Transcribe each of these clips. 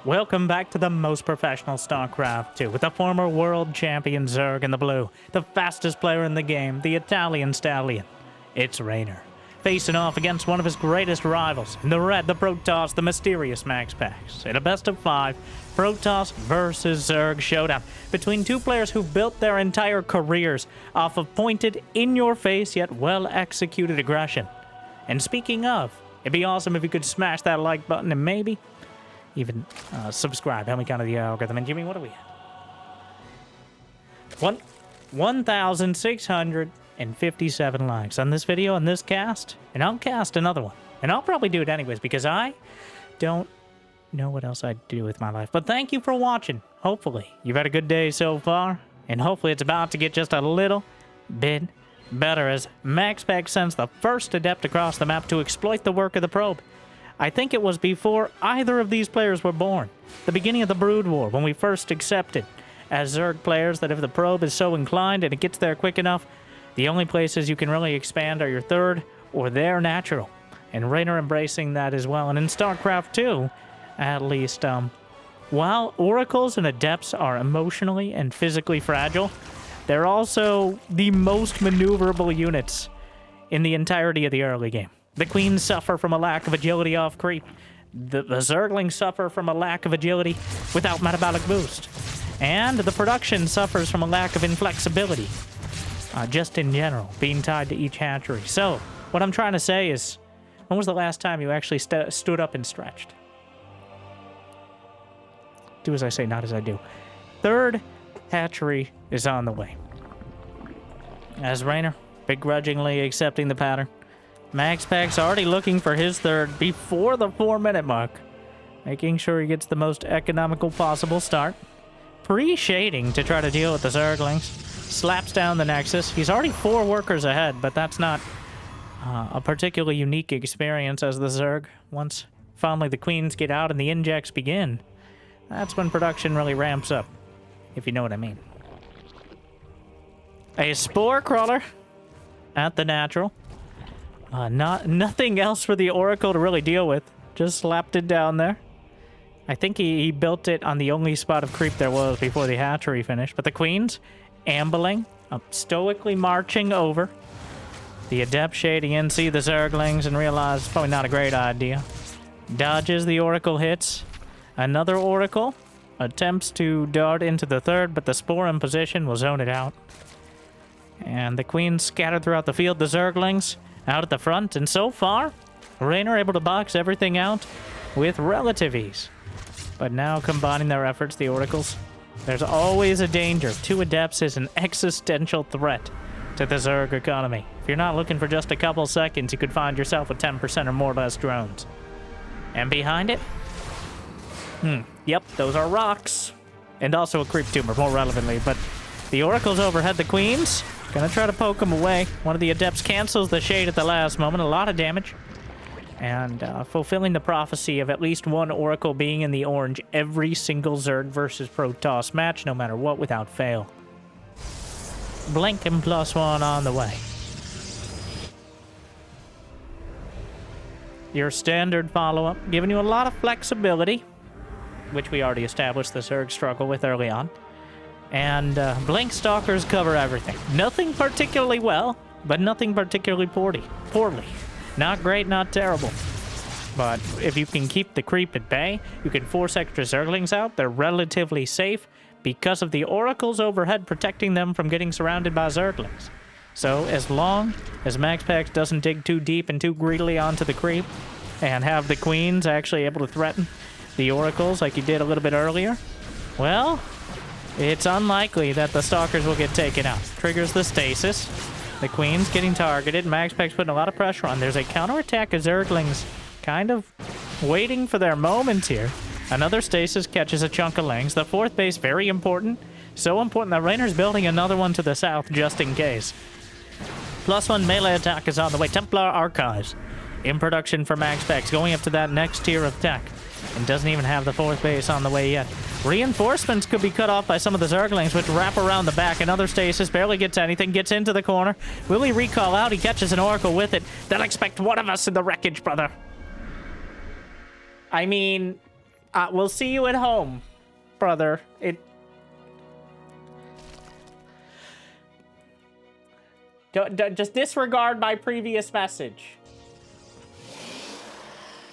Welcome back to the most professional StarCraft 2 with the former world champion Zerg in the blue, the fastest player in the game, the Italian stallion. It's Reynor, facing off against one of his greatest rivals, in the red, the Protoss, the mysterious MaxPax, in a best-of-5 Protoss versus Zerg showdown between two players who've built their entire careers off of pointed, in-your-face, yet well-executed aggression. And speaking of, it'd be awesome if you could smash that like button and maybe even subscribe. Help me count the algorithm. And Jimmy, what are we at? 1,657 likes on this video and this cast. And I'll cast another one. And I'll probably do it anyways because I don't know what else I'd do with my life. But thank you for watching. Hopefully you've had a good day so far. And hopefully it's about to get just a little bit better as MaxPax sends the first adept across the map to exploit the work of the probe. I think it was before either of these players were born. The beginning of the Brood War, when we first accepted as Zerg players that if the probe is so inclined and it gets there quick enough, the only places you can really expand are your third or their natural. And Reynor embracing that as well. And in StarCraft 2, at least, while Oracles and Adepts are emotionally and physically fragile, they're also the most maneuverable units in the entirety of the early game. The Queens suffer from a lack of agility off creep. The Zerglings suffer from a lack of agility without metabolic boost. And the production suffers from a lack of inflexibility, just in general, being tied to each hatchery. So, what I'm trying to say is, when was the last time you actually stood up and stretched? Do as I say, not as I do. Third hatchery is on the way. As Reynor, begrudgingly accepting the pattern. MaxPax already looking for his third before the 4-minute mark. Making sure he gets the most economical possible start. Pre-shading to try to deal with the Zerglings. Slaps down the Nexus. He's already 4 workers ahead, but that's not a particularly unique experience as the Zerg. Once finally the Queens get out and the injects begin, that's when production really ramps up, if you know what I mean. A Spore Crawler at the natural. Nothing else for the Oracle to really deal with. Just slapped it down there. I think he built it on the only spot of creep there was before the hatchery finished. But the Queens, ambling, stoically marching over. The Adept shading in, see the Zerglings, and realize it's probably not a great idea. Dodges the Oracle hits. Another Oracle attempts to dart into the third, but the Spore in position will zone it out. And the Queens scattered throughout the field. The Zerglings out at the front, and so far, Reynor able to box everything out with relative ease. But now combining their efforts, the Oracles, there's always a danger. 2 Adepts is an existential threat to the Zerg economy. If you're not looking for just a couple seconds, you could find yourself with 10% or more less drones. And behind it? Yep, those are rocks. And also a creep tumor, more relevantly, but the Oracles overhead the Queens. Gonna try to poke him away. One of the Adepts cancels the shade at the last moment. A lot of damage. And fulfilling the prophecy of at least one Oracle being in the orange every single Zerg versus Protoss match, no matter what, without fail. Blink and +1 on the way. Your standard follow-up, giving you a lot of flexibility, which we already established the Zerg struggle with early on. And Blink Stalkers cover everything. Nothing particularly well, but nothing particularly poorly. Not great, not terrible. But if you can keep the creep at bay, you can force extra Zerglings out. They're relatively safe because of the Oracles overhead protecting them from getting surrounded by Zerglings. So as long as MaxPax doesn't dig too deep and too greedily onto the creep and have the Queens actually able to threaten the Oracles like you did a little bit earlier, well, it's unlikely that the Stalkers will get taken out. Triggers the stasis. The Queen's getting targeted. MaxPax putting a lot of pressure on. There's a counterattack of Zerglings kind of waiting for their moment here. Another stasis catches a chunk of Lings. The 4th base, very important. So important that Reynor's building another one to the south just in case. +1 melee attack is on the way. Templar Archives in production for MaxPax, going up to that next tier of tech. And doesn't even have the 4th base on the way yet. Reinforcements could be cut off by some of the Zerglings, which wrap around the back. Another stasis, barely gets anything, gets into the corner. Will he recall out? He catches an Oracle with it. They'll expect one of us in the wreckage, brother. I mean, We'll see you at home, brother. Just disregard my previous message.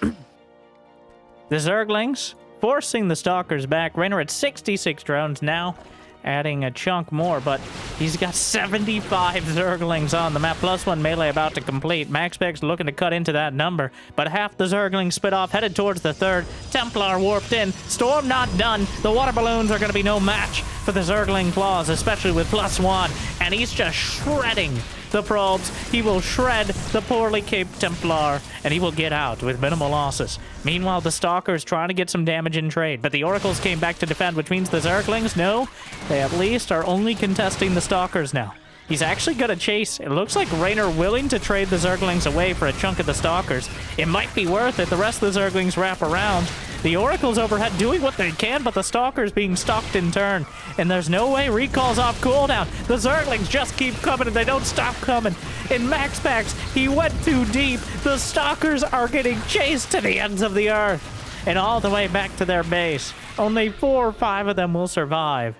The Zerglings forcing the Stalkers back. Reynor at 66 drones now, adding a chunk more, but he's got 75 Zerglings on the map, plus 1 melee about to complete. MaxPax looking to cut into that number, but half the Zerglings spit off, headed towards the third. Templar warped in. Storm not done. The water balloons are going to be no match for the Zergling claws, especially with +1, and he's just shredding the probes. He will shred the poorly caped Templar, and he will get out with minimal losses. Meanwhile, the Stalkers trying to get some damage in trade, but the Oracles came back to defend, which means the Zerglings, no, they at least are only contesting the Stalkers now. He's actually going to chase. It looks like Reynor willing to trade the Zerglings away for a chunk of the Stalkers. It might be worth it. The rest of the Zerglings wrap around. The Oracles overhead doing what they can, but the Stalkers being stalked in turn. And there's no way recall's off cooldown. The Zerglings just keep coming, and they don't stop coming. In MaxPax, he went too deep. The Stalkers are getting chased to the ends of the earth and all the way back to their base. Only 4 or 5 of them will survive.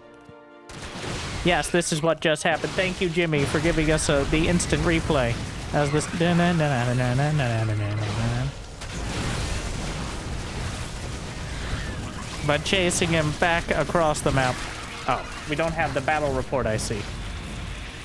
Yes, this is what just happened. Thank you, Jimmy, for giving us the instant replay. As this... But chasing him back across the map. Oh, we don't have the battle report, I see.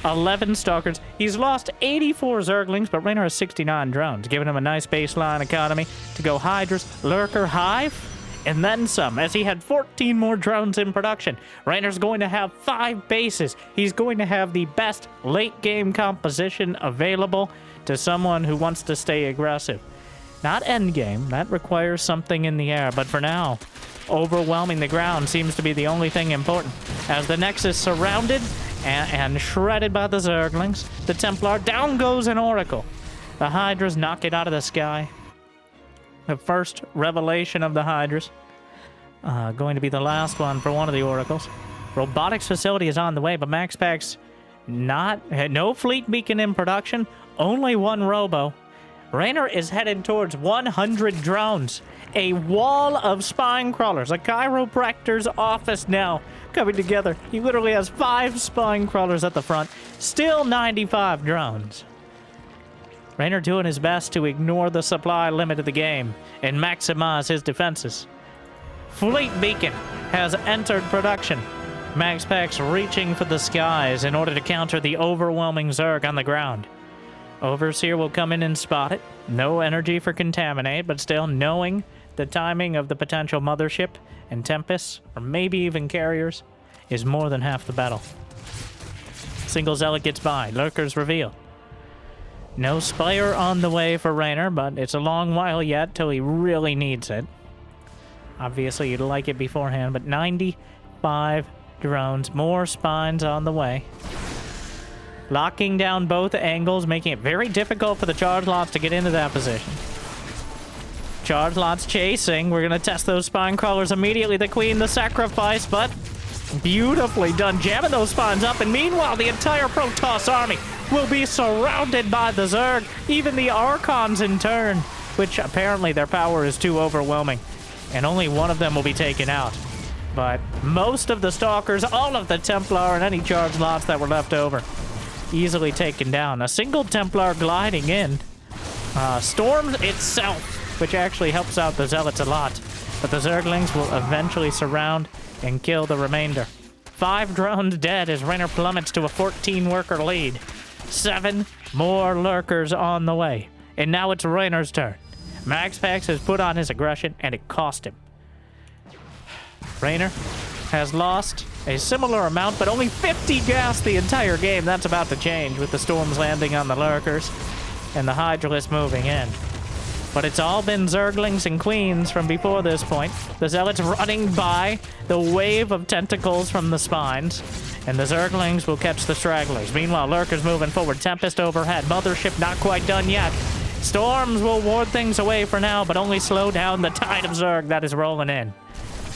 11 Stalkers. He's lost 84 Zerglings, but Reynor has 69 drones, giving him a nice baseline economy to go Hydras, Lurker, Hive, and then some, as he had 14 more drones in production. Reynor's going to have 5 bases. He's going to have the best late-game composition available to someone who wants to stay aggressive. Not endgame. That requires something in the air, but for now, overwhelming the ground seems to be the only thing important. As the Nexus surrounded and shredded by the Zerglings, the Templar, down goes an Oracle. The Hydras knock it out of the sky. The first revelation of the Hydras. Going to be the last one for one of the Oracles. Robotics facility is on the way, but MaxPax no fleet beacon in production, only 1 robo. Reynor is headed towards 100 drones. A wall of spine crawlers. A chiropractor's office now coming together. He literally has 5 spine crawlers at the front. Still 95 drones. Reynor doing his best to ignore the supply limit of the game and maximize his defenses. Fleet Beacon has entered production. MaxPax reaching for the skies in order to counter the overwhelming Zerg on the ground. Overseer will come in and spot it. No energy for Contaminate, but still knowing the timing of the potential Mothership and Tempest, or maybe even Carriers, is more than half the battle. Single Zealot gets by. Lurkers reveal. No Spire on the way for Reynor, but it's a long while yet till he really needs it. Obviously, you'd like it beforehand, but 95 drones. More spines on the way. Locking down both angles, making it very difficult for the charge lots to get into that position. Charge lots chasing. We're going to test those spine crawlers immediately. The Queen, the sacrifice, but beautifully done. Jamming those spines up, and meanwhile, the entire Protoss army will be surrounded by the Zerg. Even the Archons in turn, which apparently their power is too overwhelming. And only one of them will be taken out. But most of the Stalkers, all of the Templar, and any charge lots that were left over, easily taken down. A single Templar gliding in. Storms itself, which actually helps out the Zealots a lot. But the Zerglings will eventually surround and kill the remainder. 5 drones dead as Reynor plummets to a 14-worker lead. 7 more Lurkers on the way. And now it's Reynor's turn. MaxPax has put on his aggression, and it cost him. Reynor has lost a similar amount, but only 50 gas the entire game. That's about to change with the Storms landing on the Lurkers and the Hydralisk moving in. But it's all been Zerglings and Queens from before this point. The Zealots running by the wave of tentacles from the spines, and the Zerglings will catch the stragglers. Meanwhile, Lurkers moving forward. Tempest overhead. Mothership not quite done yet. Storms will ward things away for now, but only slow down the tide of Zerg that is rolling in.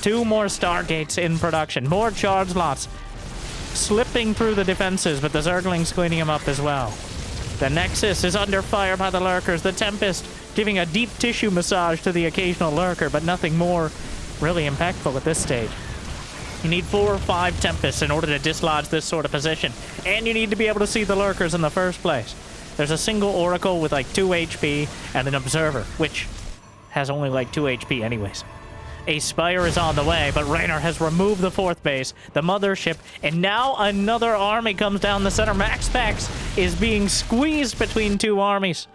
2 more Stargates in production. More charge lots slipping through the defenses, but the Zerglings cleaning them up as well. The Nexus is under fire by the Lurkers. The Tempest giving a deep tissue massage to the occasional Lurker, but nothing more really impactful at this stage. You need 4 or 5 Tempests in order to dislodge this sort of position. And you need to be able to see the lurkers in the first place. There's a single Oracle with like 2 HP and an Observer, which has only like 2 HP anyways. A Spire is on the way, but Reynor has removed the 4th base, the Mothership, and now another army comes down the center. MaxPax is being squeezed between 2 armies.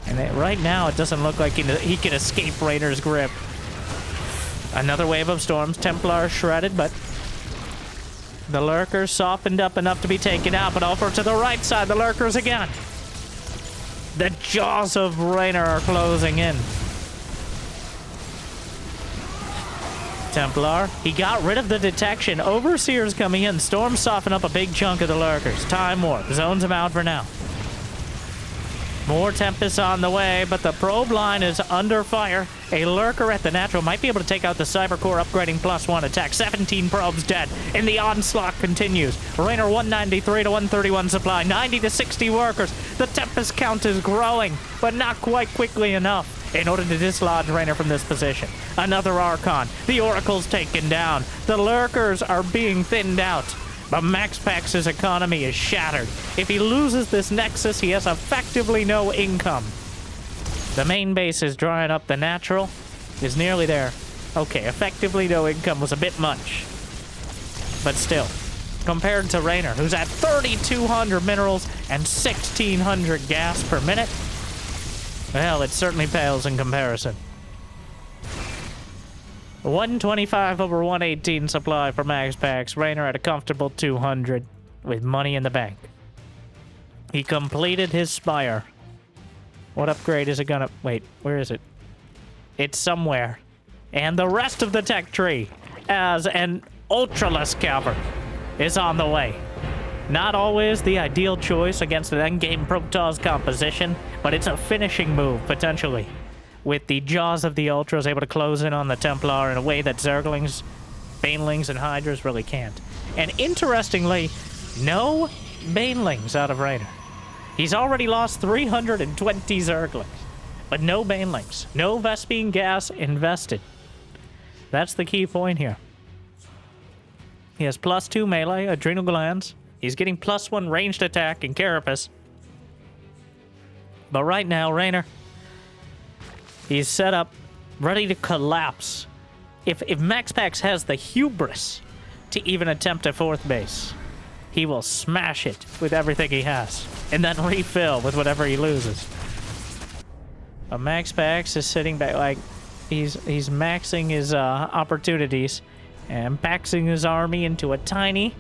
And right now, it doesn't look like he can escape Reynor's grip. Another wave of storms. Templar shredded, but the lurkers softened up enough to be taken out, but over to the right side, the lurkers again. The jaws of Reynor are closing in. Templar, he got rid of the detection. Overseer's coming in. Storms soften up a big chunk of the lurkers. Time Warp zones him out for now. More Tempests on the way, but the probe line is under fire. A lurker at the natural might be able to take out the Cyber Core upgrading +1 attack. 17 probes dead, and the onslaught continues. Reynor 193 to 131 supply, 90 to 60 workers. The Tempest count is growing, but not quite quickly enough in order to dislodge Reynor from this position. Another Archon. The Oracle's taken down. The lurkers are being thinned out. But MaxPax's economy is shattered. If he loses this Nexus, he has effectively no income. The main base is drying up. The natural is nearly there. Okay, effectively no income was a bit much. But still, compared to Reynor, who's at 3,200 minerals and 1,600 gas per minute, well, it certainly pales in comparison. 125 over 118 supply for MaxPax. Reynor at a comfortable 200 with money in the bank. He completed his Spire. What upgrade is it gonna... Wait, where is it? It's somewhere. And the rest of the tech tree, as an Ultraless Cavern, is on the way. Not always the ideal choice against an endgame Protoss composition, but it's a finishing move, potentially. With the jaws of the Ultras able to close in on the Templar in a way that Zerglings, Banelings, and Hydras really can't. And interestingly, no Banelings out of Reynor. He's already lost 320 Zerglings, but no Banelings. No Vespene gas invested. That's the key point here. He has +2 melee, Adrenal Glands. He's getting +1 ranged attack in Carapace. But right now, Reynor, he's set up, ready to collapse. If MaxPax has the hubris to even attempt a 4th base, he will smash it with everything he has, and then refill with whatever he loses. But MaxPax is sitting back like he's maxing his opportunities and paxing his army into a tiny,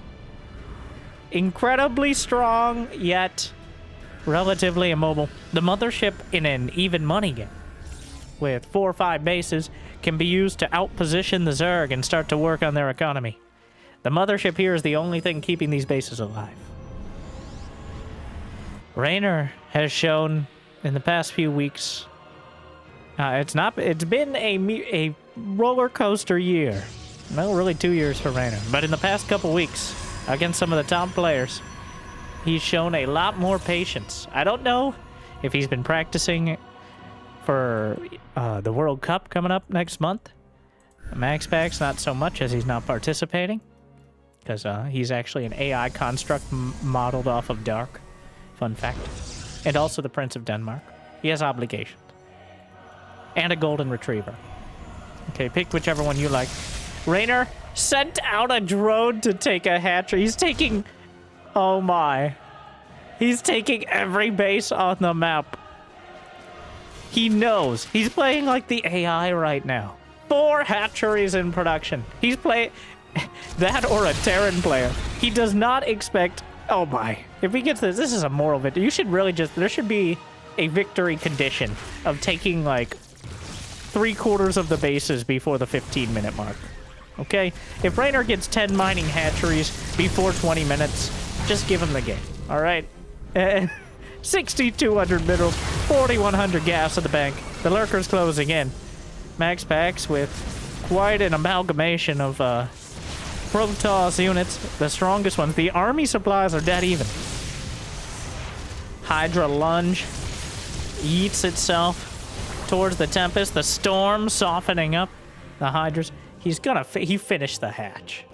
incredibly strong, yet relatively immobile. The Mothership in an even money game with 4 or 5 bases can be used to outposition the Zerg and start to work on their economy. The Mothership here is the only thing keeping these bases alive. Reynor has shown in the past few weeks, it's been a roller coaster year. Well, really 2 years for Reynor, but in the past couple weeks against some of the top players, he's shown a lot more patience. I don't know if he's been practicing for the World Cup coming up next month. MaxPax, not so much, as he's not participating, because he's actually an AI construct modeled off of Dark. Fun fact. And also the Prince of Denmark. He has obligations. And a Golden Retriever. Okay, pick whichever one you like. Reynor sent out a drone to take a hatchery. He's taking... Oh my. He's taking every base on the map. He knows. He's playing like the AI right now. 4 hatcheries in production. He's playing... that or a Terran player. He does not expect... Oh my. If he gets this, this is a moral victory. You should really just... There should be a victory condition of taking like 3/4 of the bases before the 15-minute mark. Okay? If Reynor gets 10 mining hatcheries before 20 minutes, just give him the game. Alright? 6,200 minerals, 4,100 gas at the bank. The lurker's closing in. MaxPax with quite an amalgamation of Protoss units, the strongest ones. The army supplies are dead even. Hydra lunge eats itself towards the Tempest. The storm softening up the Hydras. He's gonna... he finished the hatch.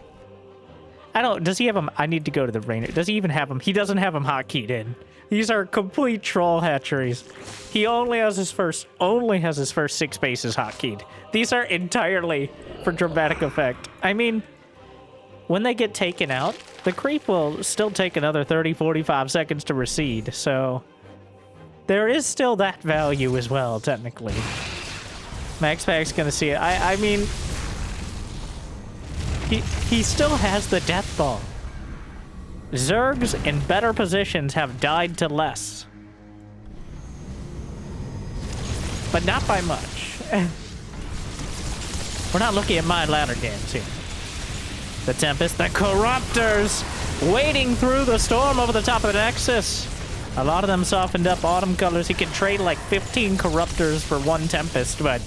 I don't... Does he have him... I need to go to the Reynor. Does he even have him? He doesn't have him hotkeyed in. These are complete troll hatcheries. He only has his first... 6 bases hotkeyed. These are entirely for dramatic effect. I mean, when they get taken out, the creep will still take another 30, 45 seconds to recede, so... There is still that value as well, technically. MaxPax's gonna see it. I mean... He still has the deathball. Zergs in better positions have died to less. But not by much. We're not looking at my ladder games here. The Tempest, the Corruptors, wading through the storm over the top of the Nexus. A lot of them softened up autumn colors. He can trade like 15 Corruptors for 1 Tempest, but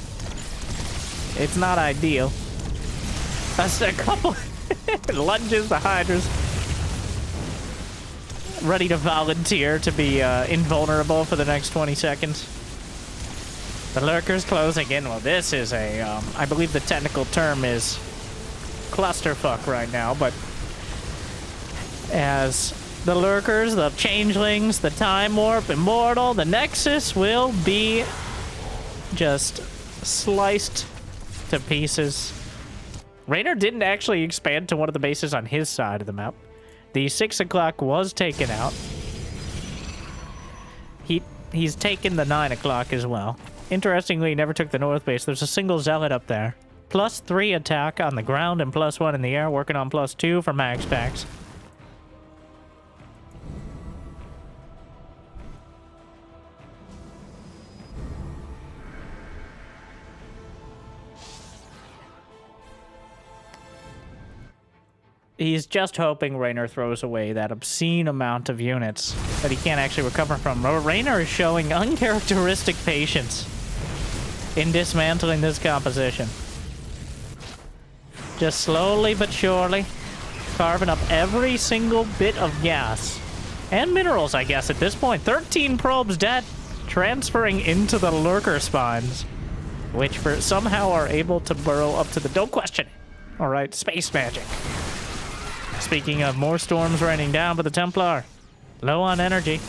it's not ideal. That's a couple lunges, the Hydras. Ready to volunteer to be invulnerable for the next 20 seconds. The Lurkers closing in. Well, this is a, I believe the technical term is clusterfuck right now, but as the Lurkers, the Changelings, the Time Warp, Immortal, the Nexus will be just sliced to pieces. Reynor didn't actually expand to one of the bases on his side of the map. The 6 o'clock was taken out. He's taken the 9 o'clock as well. Interestingly, he never took the north base. There's a single Zealot up there. +3 attack on the ground and +1 in the air, working on +2 for MaxPax. He's just hoping Reynor throws away that obscene amount of units that he can't actually recover from. Reynor is showing uncharacteristic patience in dismantling this composition. Just slowly but surely carving up every single bit of gas. And minerals, I guess, at this point. 13 probes dead, transferring into the Lurker spines, which somehow are able to burrow up to the... Don't question it. All right, space magic. Speaking of more storms raining down, but the Templar low on energy.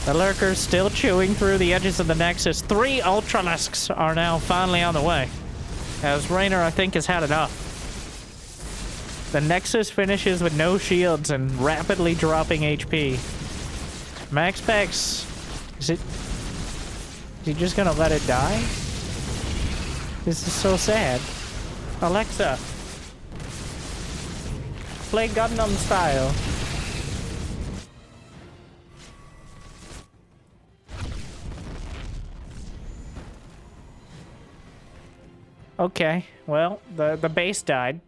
The Lurkers still chewing through the edges of the Nexus. 3 Ultralisks are now finally on the way, as Reynor, I think, has had enough. The Nexus finishes with no shields and rapidly dropping HP. MaxPax, is he just gonna let it die? This is so sad. Alexa, play Gundam style. Okay, well, the base died.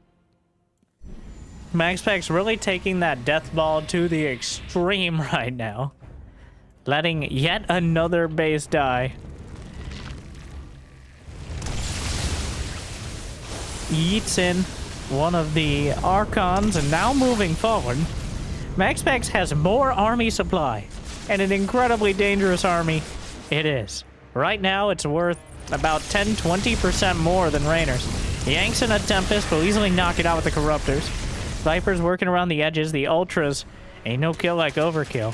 MaxPax really taking that deathball to the extreme right now. Letting yet another base die. Yeets in one of the Archons, and now moving forward, MaxPax has more army supply, and an incredibly dangerous army it is. Right now, it's worth about 10-20% more than Reynor's. Yanks in a Tempest will easily knock it out with the Corruptors. Viper's working around the edges. The Ultras, ain't no kill like overkill.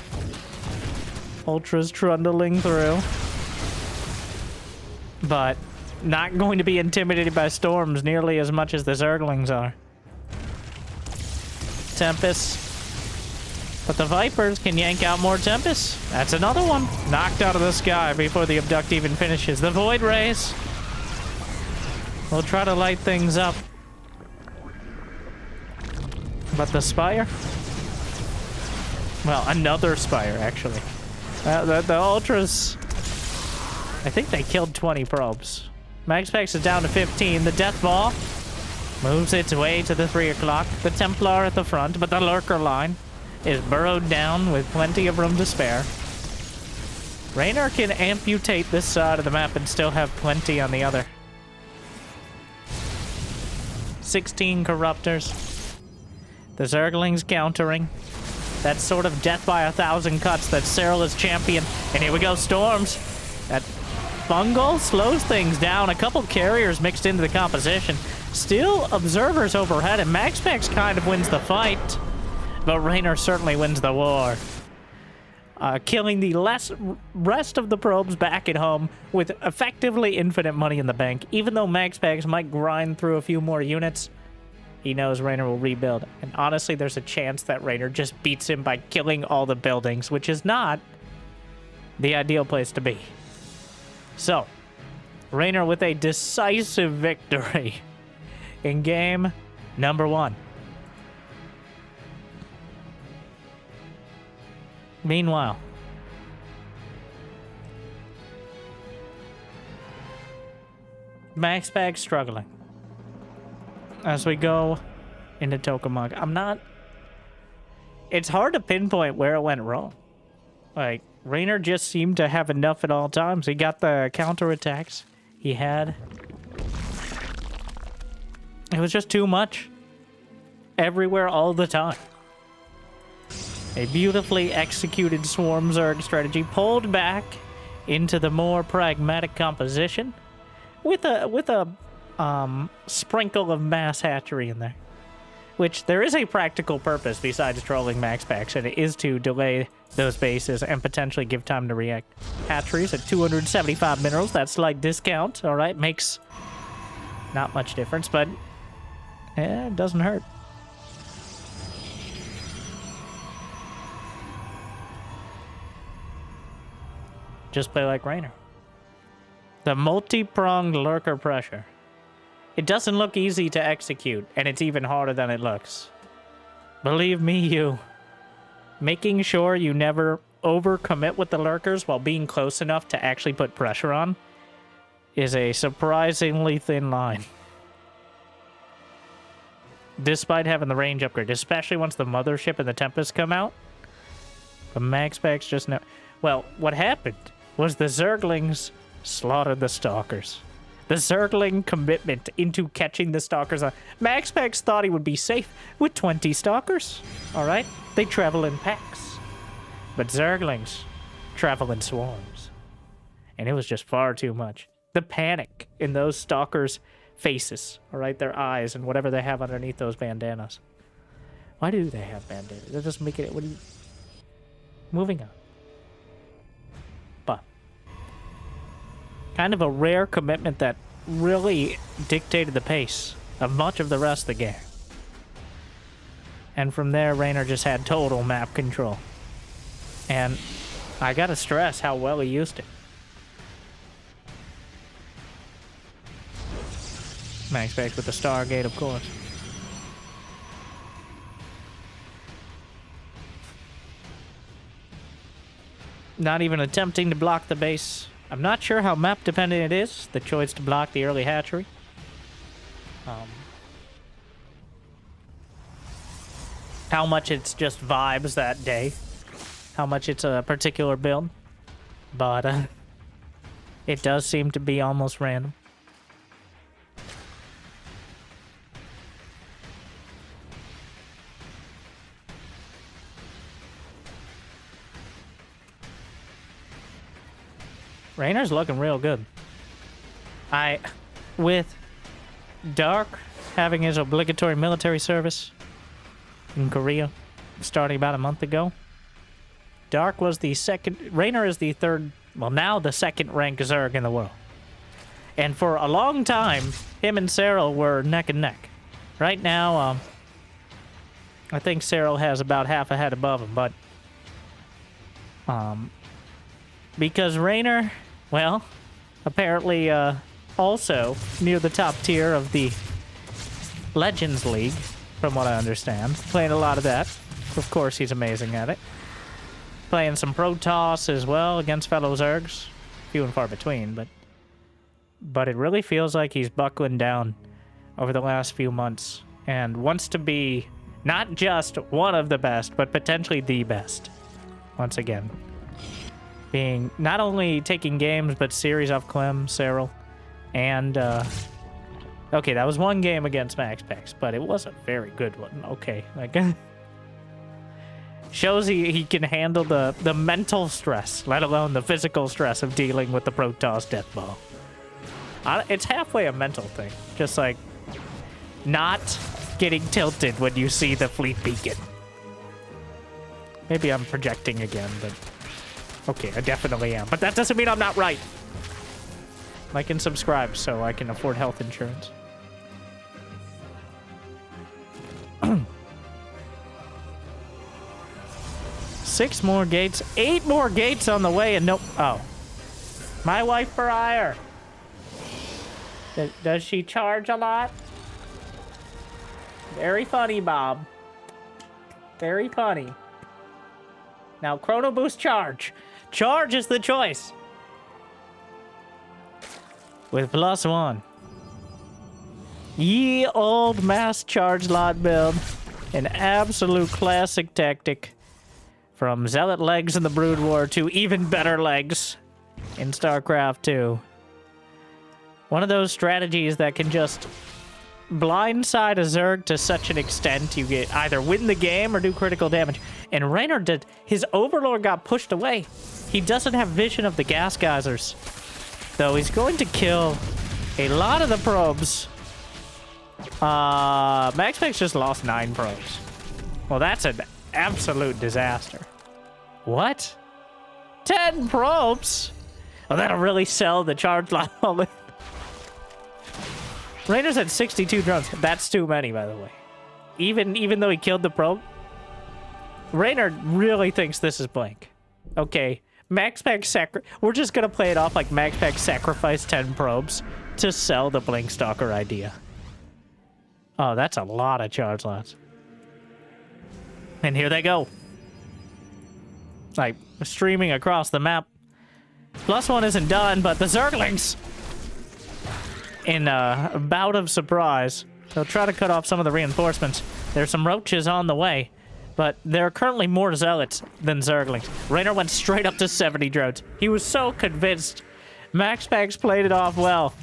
Ultras trundling through, but not going to be intimidated by storms nearly as much as the Zerglings are. Tempest. But the Vipers can yank out more Tempests. That's another one. Knocked out of the sky before the Abduct even finishes. The Void Rays will try to light things up. But the Spire? Well, another Spire, actually. The Ultras, I think they killed 20 probes. MaxPax is down to 15. The Death Ball moves its way to the 3 o'clock. The Templar at the front, but the Lurker line is burrowed down with plenty of room to spare. Reynor can amputate this side of the map and still have plenty on the other. 16 Corruptors. The Zerglings countering. That sort of death by 1,000 cuts that Serral is champion. And here we go, Storms. That Fungal slows things down. A couple carriers mixed into the composition. Still observers overhead, and MaxPax kind of wins the fight. But Reynor certainly wins the war. Killing the rest of the probes back at home with effectively infinite money in the bank. Even though MaxPax might grind through a few more units, he knows Reynor will rebuild. And honestly, there's a chance that Reynor just beats him by killing all the buildings, which is not the ideal place to be. So, Reynor with a decisive victory in game number 1. Meanwhile, MaxPax struggling as we go into Tokamak. It's hard to pinpoint where it went wrong. Like, Reynor just seemed to have enough at all times. He got the counterattacks he had. It was just too much. Everywhere, all the time. A beautifully executed Swarm Zerg strategy pulled back into the more pragmatic composition with a sprinkle of mass hatchery in there. Which there is a practical purpose besides trolling MaxPax, and it is to delay those bases and potentially give time to react. Hatcheries at 275 minerals, that slight discount, alright, makes not much difference, but it doesn't hurt. Just play like Reynor. The multi-pronged lurker pressure. It doesn't look easy to execute, and it's even harder than it looks. Believe me, making sure you never overcommit with the lurkers while being close enough to actually put pressure on is a surprisingly thin line. Despite having the range upgrade, especially once the Mothership and the Tempest come out, the MaxPax just now. Well, what happened was the Zerglings slaughtered the Stalkers. The Zergling commitment into catching the Stalkers on. MaxPax thought he would be safe with 20 Stalkers. Alright? They travel in packs. But Zerglings travel in swarms. And it was just far too much. The panic in those Stalkers' faces. Alright? Their eyes and whatever they have underneath those bandanas. Why do they have bandanas? That doesn't make it. What are you. Moving on. But kind of a rare commitment that really dictated the pace of much of the rest of the game. And from there, Reynor just had total map control. And I gotta stress how well he used it. MaxPax with the Stargate, of course. Not even attempting to block the base. I'm not sure how map dependent it is, the choice to block the early hatchery. How much it's just vibes that day. How much it's a particular build. But it does seem to be almost random. Reynor's looking real good. With Dark having his obligatory military service in Korea starting about a month ago, Dark was the second, Reynor is the third, well now the second ranked Zerg in the world. And for a long time, him and Serral were neck and neck. Right now, I think Serral has about half a head above him, but because Reynor, well, apparently also near the top tier of the Legends League, from what I understand. Playing a lot of that. Of course, he's amazing at it. Playing some Protoss as well against fellow Zergs. Few and far between, but it really feels like he's buckling down over the last few months and wants to be not just one of the best, but potentially the best. Once again. Being not only taking games, but series off Clem, Serral, and okay, that was one game against MaxPax, but it was a very good one. Okay, like shows he can handle the mental stress, let alone the physical stress of dealing with the Protoss deathball. It's halfway a mental thing, just like not getting tilted when you see the fleet beacon. Maybe I'm projecting again, but... Okay, I definitely am. But that doesn't mean I'm not right. Like and subscribe so I can afford health insurance. 6 more gates. 8 more gates on the way and nope. Oh. My wife for hire. Does she charge a lot? Very funny, Bob. Very funny. Now, Chrono Boost charge. Charge is the choice. With +1. Ye old mass charge lot build. An absolute classic tactic. From Zealot legs in the Brood War to even better legs in StarCraft 2. One of those strategies that can just blindside a Zerg to such an extent you get either win the game or do critical damage. And Reynor did. His Overlord got pushed away. He doesn't have vision of the gas geysers. Though he's going to kill a lot of the probes. MaxPax just lost 9 probes. Well, that's an absolute disaster. What? 10 probes? Well, that'll really sell the charge lot. Reynor's at 62 drones. That's too many, by the way. Even though he killed the probe, Reynor really thinks this is blank. Okay, MaxPax we're just gonna play it off like MaxPax sacrificed 10 probes to sell the Blink Stalker idea. Oh, that's a lot of charge lots. And here they go. Like, streaming across the map. +1 isn't done, but the Zerglings, in a bout of surprise, they'll try to cut off some of the reinforcements. There's some roaches on the way, but there are currently more Zealots than Zerglings. Reynor went straight up to 70 drones. He was so convinced. MaxPax played it off well.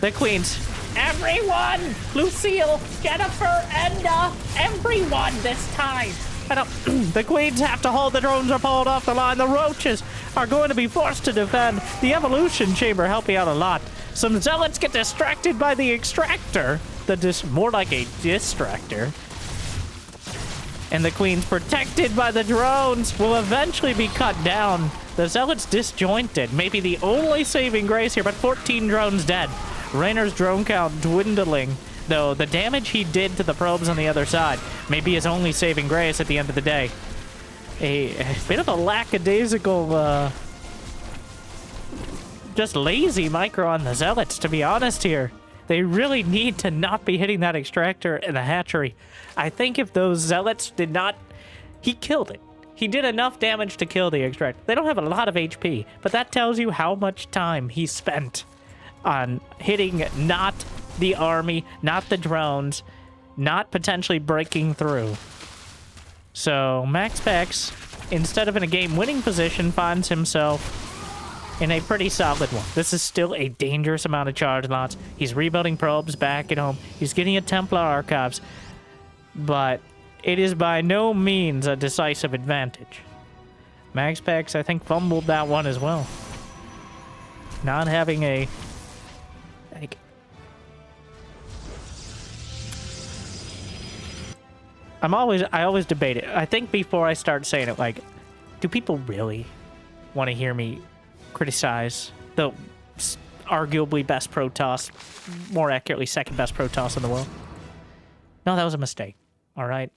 The Queens. Everyone! Lucille, Jennifer, Enda, everyone this time! The Queens have to hold. The drones are pulled off the line. The roaches are going to be forced to defend. The evolution chamber helping out a lot. Some Zealots get distracted by the extractor. More like a distractor. And the Queens, protected by the drones, will eventually be cut down. The Zealots disjointed. Maybe the only saving grace here, but 14 drones dead. Reynor's drone count dwindling. Though the damage he did to the probes on the other side may be his only saving grace at the end of the day. A bit of a lackadaisical, just lazy micro on the Zealots, to be honest here. They really need to not be hitting that extractor in the hatchery. I think if those Zealots did not... He killed it. He did enough damage to kill the extractor. They don't have a lot of HP, but that tells you how much time he spent on hitting not the army, not the drones, not potentially breaking through. So MaxPax, instead of in a game-winning position, finds himself in a pretty solid one. This is still a dangerous amount of charge lots. He's rebuilding probes back at home. He's getting a Templar Archives. But it is by no means a decisive advantage. MaxPax, I think, fumbled that one as well. Not having a... I always debate it. I think before I start saying it, like, do people really want to hear me criticize the arguably best Protoss, more accurately second best Protoss in the world? No, that was a mistake. All right?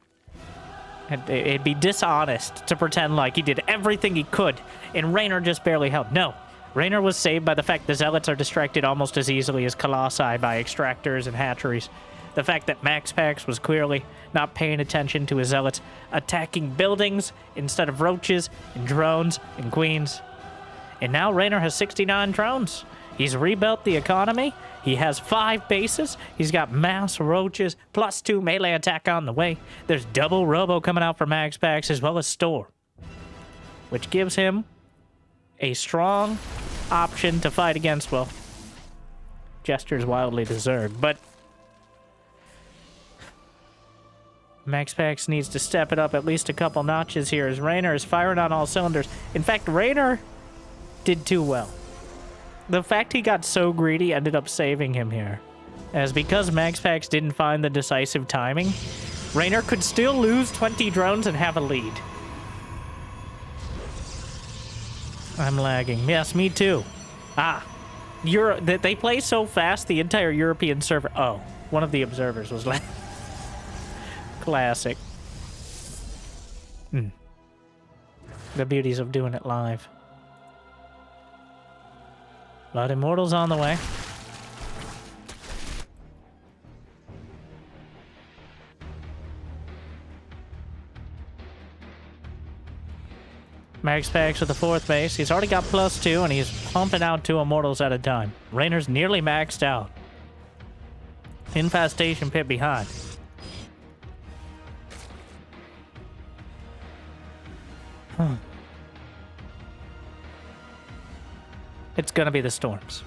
It'd be dishonest to pretend like he did everything he could and Reynor just barely held. No. Reynor was saved by the fact the Zealots are distracted almost as easily as Colossi by extractors and hatcheries. The fact that MaxPax was clearly not paying attention to his Zealots, attacking buildings instead of roaches and drones and queens. And now Reynor has 69 drones. He's rebuilt the economy. He has 5 bases. He's got mass roaches, +2 melee attack on the way. There's double robo coming out for MaxPax as well as store, which gives him a strong option to fight against, well, gestures wildly to Zerg, but MaxPax needs to step it up at least a couple notches here as Reynor is firing on all cylinders. In fact, Reynor did too well. The fact he got so greedy ended up saving him here. as because MaxPax didn't find the decisive timing, Reynor could still lose 20 drones and have a lead. I'm lagging. Yes, me too. Ah. They play so fast, the entire European server... Oh, one of the observers was lagging. Classic. The beauties of doing it live. Blood Immortals on the way. MaxPax with the 4th base. He's already got +2, and he's pumping out 2 Immortals at a time. Reynor's nearly maxed out. Infestation pit behind. It's gonna be the Storms.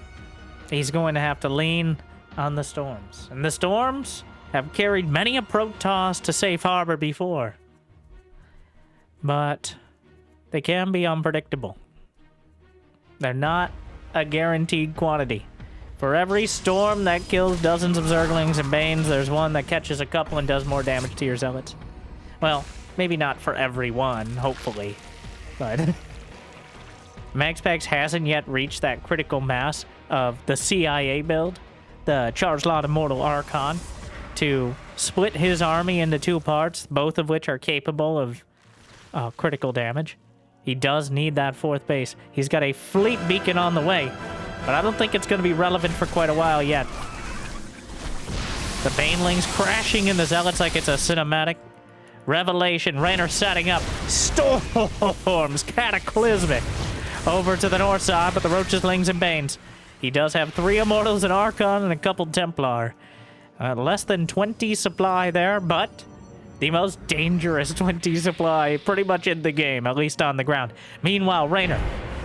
He's going to have to lean on the Storms. And the Storms have carried many a Protoss to safe harbor before. But they can be unpredictable. They're not a guaranteed quantity. For every Storm that kills dozens of Zerglings and Banes, there's one that catches a couple and does more damage to your Zealots. Well, maybe not for every one, hopefully. But MaxPax hasn't yet reached that critical mass of the CIA build, the Charged Lot Immortal Archon, to split his army into 2 parts, both of which are capable of critical damage. He does need that 4th base. He's got a fleet beacon on the way, but I don't think it's going to be relevant for quite a while yet. The Banelings crashing in the Zealots like it's a cinematic. Revelation, Reynor setting up. Storms, cataclysmic. Over to the north side, but the Roaches, Lings, and Banes. He does have 3 Immortals, an Archon, and a couple Templar. Less than 20 supply there, but the most dangerous 20 supply pretty much in the game, at least on the ground. Meanwhile, Reynor,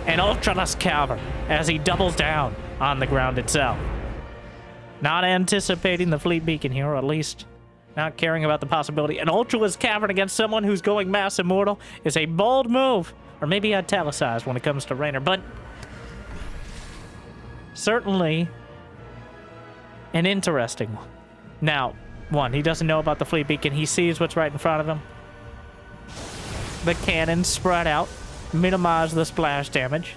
an Ultralus Cavern, as he doubles down on the ground itself. Not anticipating the fleet beacon here, or at least not caring about the possibility. An Ultralus Cavern against someone who's going Mass Immortal is a bold move, or maybe italicized when it comes to Reynor, but certainly an interesting one. Now, one, he doesn't know about the fleet beacon. He sees what's right in front of him. The cannons spread out, minimize the splash damage.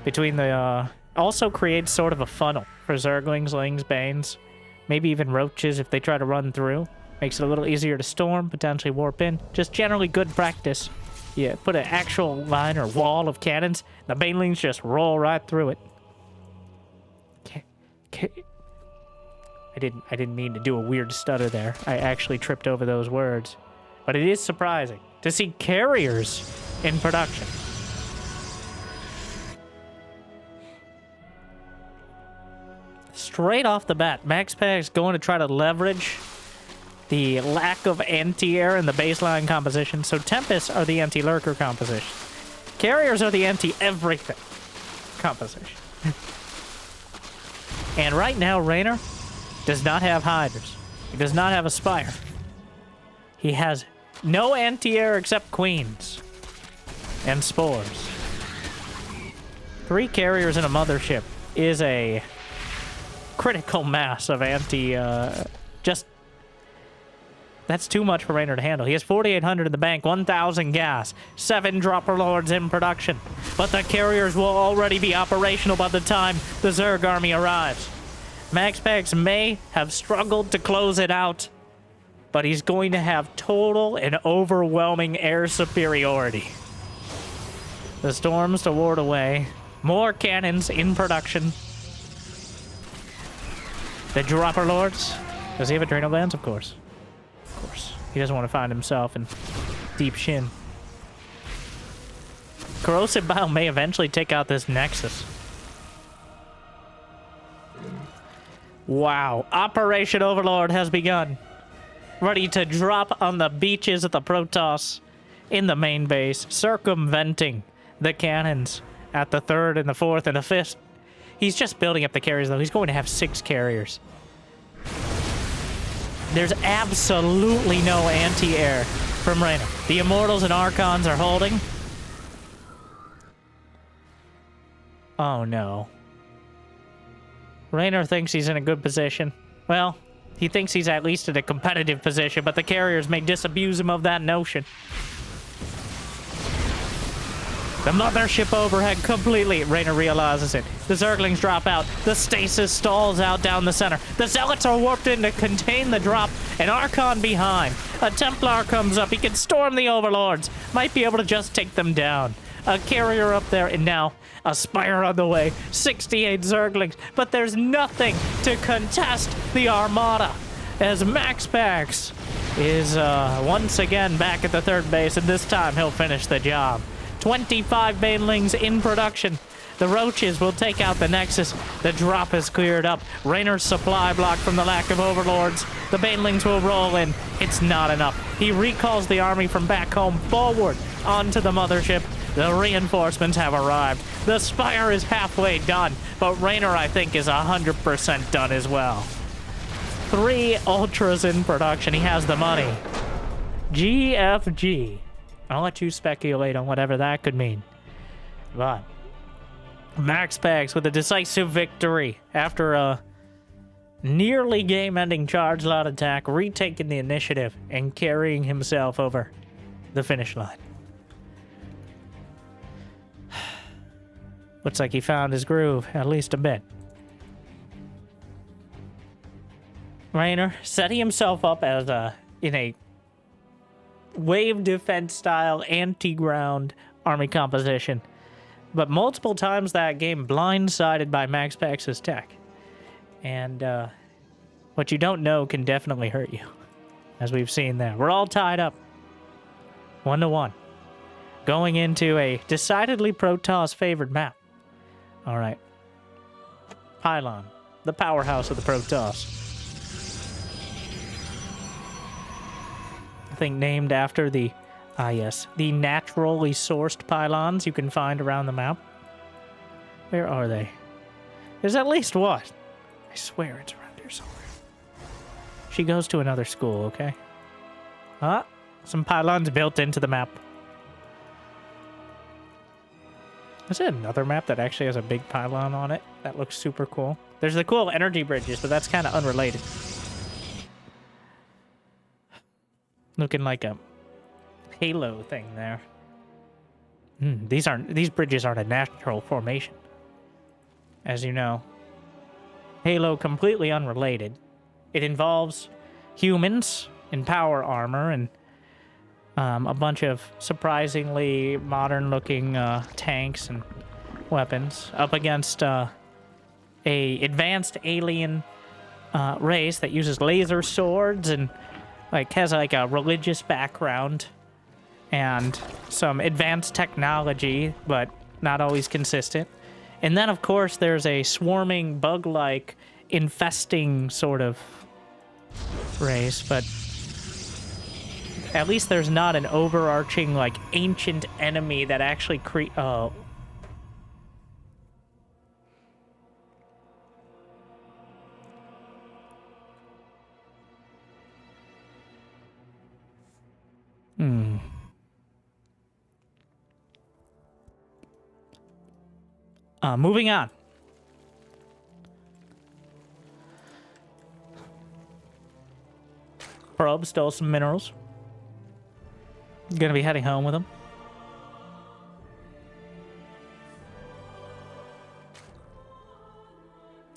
Between the, also creates sort of a funnel for Zerglings, Lings, Banes, maybe even Roaches if they try to run through. Makes it a little easier to storm, potentially warp in. Just generally good practice. Yeah, put an actual line or wall of cannons, the Banelings just roll right through it. I didn't mean to do a weird stutter there. I actually tripped over those words. But it is surprising to see carriers in production. Straight off the bat, MaxPax going to try to leverage the lack of anti-air in the baseline composition. So Tempests are the anti-lurker composition. Carriers are the anti-everything composition. And right now, Reynor does not have Hydras. He does not have a Spire. He has no anti-air except Queens and Spores. 3 carriers in a mothership is a critical mass of that's too much for Reynor to handle. He has 4,800 in the bank, 1,000 gas, 7 Dropper Lords in production. But the carriers will already be operational by the time the Zerg army arrives. MaxPax may have struggled to close it out, but he's going to have total and overwhelming air superiority. The Storms to ward away. More cannons in production. The Dropper Lords. Does he have Adrenal Glands? Of course. Of course. He doesn't want to find himself in deep shin. Corrosive Bile may eventually take out this Nexus. Wow. Operation Overlord has begun. Ready to drop on the beaches of the Protoss in the main base, circumventing the cannons at the 3rd and the 4th and the 5th. He's just building up the carriers, though. He's going to have 6 carriers. There's absolutely no anti-air from Reynor. The Immortals and Archons are holding. Oh, no. Reynor thinks he's in a good position. Well, he thinks he's at least in a competitive position, but the carriers may disabuse him of that notion. The mothership overhead completely. Reynor realizes it. The Zerglings drop out. The stasis stalls out down the center. The Zealots are warped in to contain the drop. An Archon behind. A Templar comes up. He can storm the Overlords. Might be able to just take them down. A carrier up there, and now a Spire on the way. 68 Zerglings, but there's nothing to contest the Armada. As MaxPax is once again back at the third base, and this time he'll finish the job. 25 Banelings in production. The Roaches will take out the Nexus. The drop is cleared up. Reynor's supply blocked from the lack of Overlords. The Banelings will roll in. It's not enough. He recalls the army from back home forward onto the mothership. The reinforcements have arrived. The Spire is halfway done, but Reynor, I think, is 100% done as well. 3 Ultras in production. He has the money. GFG. I'll let you speculate on whatever that could mean. But MaxPax with a decisive victory after a nearly game-ending charge lot attack, retaking the initiative and carrying himself over the finish line. Looks like he found his groove, at least a bit. Reynor setting himself up as in a wave defense style anti-ground army composition, but multiple times that game blindsided by MaxPax's tech. And what you don't know can definitely hurt you, as we've seen there. We're all tied up 1-1, going into a decidedly Protoss favored map. All right, Pylon, the powerhouse of the Protoss. I think named after the, the naturally sourced pylons you can find around the map. Where are they? There's at least one. I swear it's around here somewhere. She goes to another school, okay? Some pylons built into the map. Is there another map that actually has a big pylon on it? That looks super cool. There's the cool energy bridges, but that's kind of unrelated. Looking like a halo thing there. These bridges aren't a natural formation. As you know. Halo completely unrelated. It involves humans in power armor and a bunch of surprisingly modern looking tanks and weapons up against a advanced alien race that uses laser swords and has like a religious background and some advanced technology, but not always consistent. And then, of course, there's a swarming, bug-like, infesting sort of race, but at least there's not an overarching, like, ancient enemy that actually moving on. Probe stole some minerals. Gonna be heading home with them.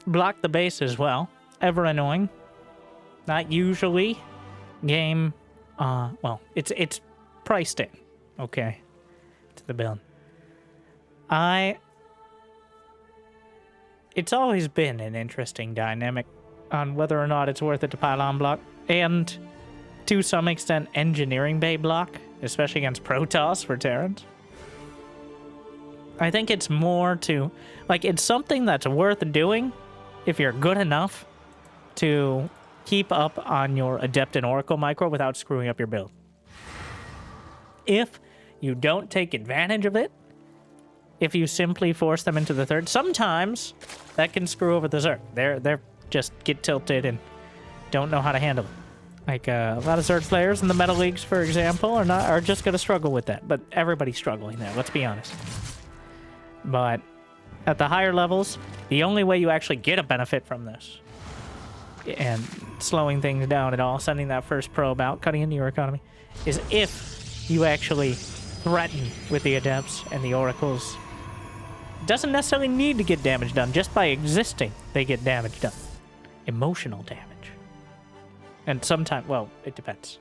Block the base as well. Ever annoying. Not usually. Game, well, it's priced in. Okay. To the build. It's always been an interesting dynamic on whether or not it's worth it to pylon block, and to some extent engineering bay block, especially against Protoss for Terrans. I think it's more to, like, it's something that's worth doing if you're good enough to keep up on your Adept and Oracle micro without screwing up your build. If you don't take advantage of it, if you simply force them into the third, sometimes that can screw over the Zerg. They're just get tilted and don't know how to handle it. Like a lot of Zerg players in the meta leagues, for example, are just going to struggle with that. But everybody's struggling there, let's be honest. But at the higher levels, the only way you actually get a benefit from this and slowing things down at all, sending that first probe out, cutting into your economy, is if you actually threaten with the Adepts and the Oracles. Doesn't necessarily need to get damage done. Just by existing, they get damage done. Emotional damage. And sometimes, well, it depends.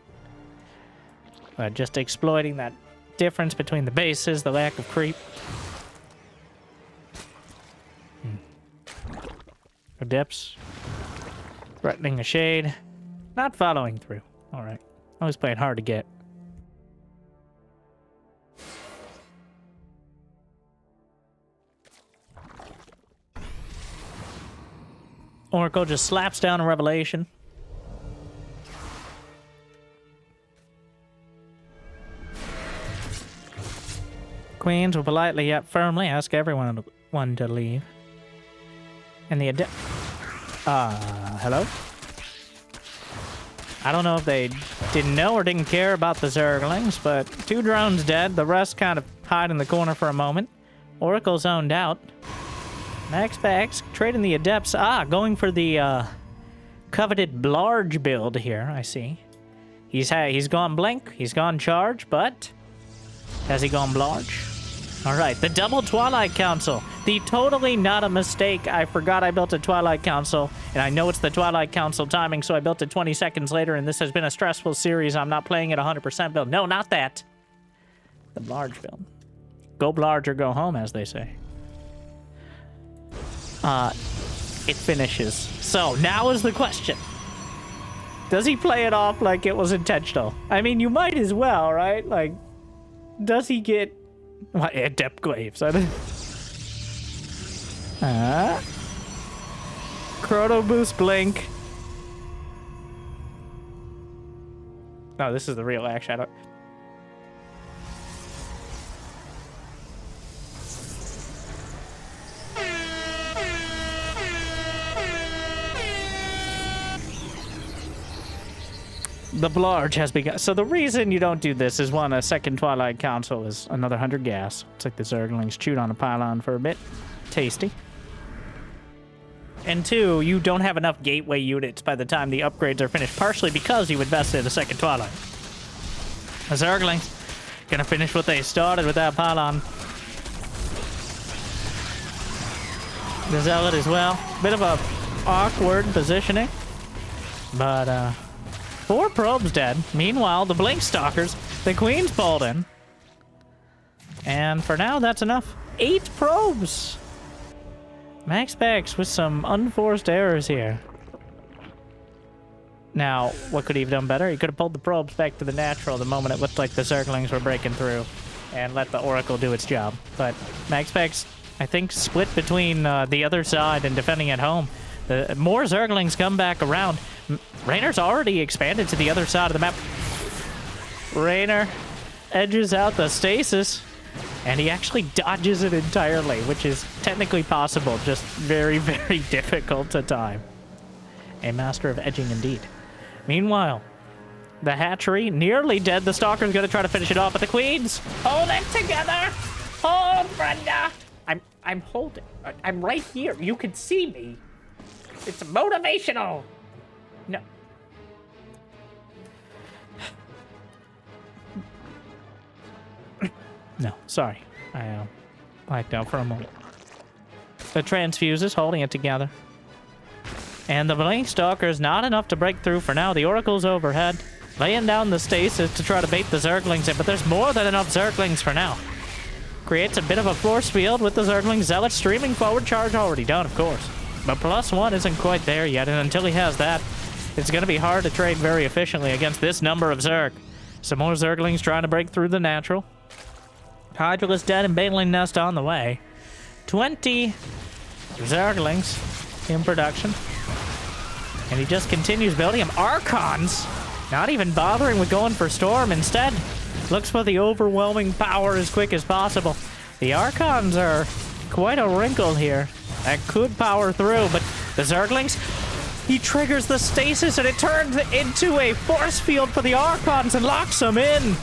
Just exploiting that difference between the bases, the lack of creep. Adepts. Threatening a shade. Not following through. Alright. Always playing hard to get. Oracle just slaps down a Revelation. Queens will politely yet firmly ask everyone to leave. And the hello? I don't know if they didn't know or didn't care about the Zerglings, but 2 drones dead, the rest kind of hide in the corner for a moment. Oracle zoned out. MaxPax trading the Adepts. Going for the coveted Blarge build here, I see. He's gone Blink, he's gone Charge, but has he gone Blarge? Alright, the double Twilight Council. The totally not a mistake. I forgot I built a Twilight Council, and I know it's the Twilight Council timing, so I built it 20 seconds later, and this has been a stressful series. I'm not playing it 100% build. No, not that. The Blarge build. Go Blarge or go home, as they say. It finishes. So, now is the question. Does he play it off like it was intentional? I mean, you might as well, right? Like, does he get... What? Adept Glaives. Chrono Boost Blink. No, this is the real action. I don't... The Blarge has begun. So the reason you don't do this is, one, a second Twilight Council is another 100 gas. It's like the Zerglings chewed on a pylon for a bit. Tasty. And 2, you don't have enough gateway units by the time the upgrades are finished, partially because you invested a second Twilight. The Zerglings gonna finish what they started with that pylon. The Zealot as well. Bit of a awkward positioning. But, 4 probes dead. Meanwhile, the Blink Stalkers, the Queen's pulled in. And for now, that's enough. 8 probes! MaxPax with some unforced errors here. Now, what could he have done better? He could have pulled the probes back to the natural the moment it looked like the Zerglings were breaking through and let the Oracle do its job. But MaxPax, I think, split between the other side and defending at home. The more Zerglings come back around. Reynor's already expanded to the other side of the map. Reynor edges out the stasis, and he actually dodges it entirely, which is technically possible, just very, very difficult to time. A master of edging indeed. Meanwhile, the hatchery nearly dead. The Stalker's gonna try to finish it off, but the Queens hold it together. Hold, Brenda. I'm holding. I'm right here. You can see me. It's motivational. No. No, sorry. I blacked out for a moment. The Transfuse is holding it together. And the Blink Stalker is not enough to break through for now. The Oracle's overhead, laying down the stasis to try to bait the Zerglings in, but there's more than enough Zerglings for now. Creates a bit of a force field with the Zergling Zealot streaming forward. Charge already done, of course. But +1 isn't quite there yet, and until he has that, it's going to be hard to trade very efficiently against this number of Zerg. Some more Zerglings trying to break through the natural. Hydralisk dead and Baneling Nest on the way. 20 Zerglings in production. And he just continues building them. Archons, not even bothering with going for Storm. Instead, looks for the overwhelming power as quick as possible. The Archons are quite a wrinkle here. That could power through, but the Zerglings, he triggers the stasis and it turns into a force field for the Archons and locks them in.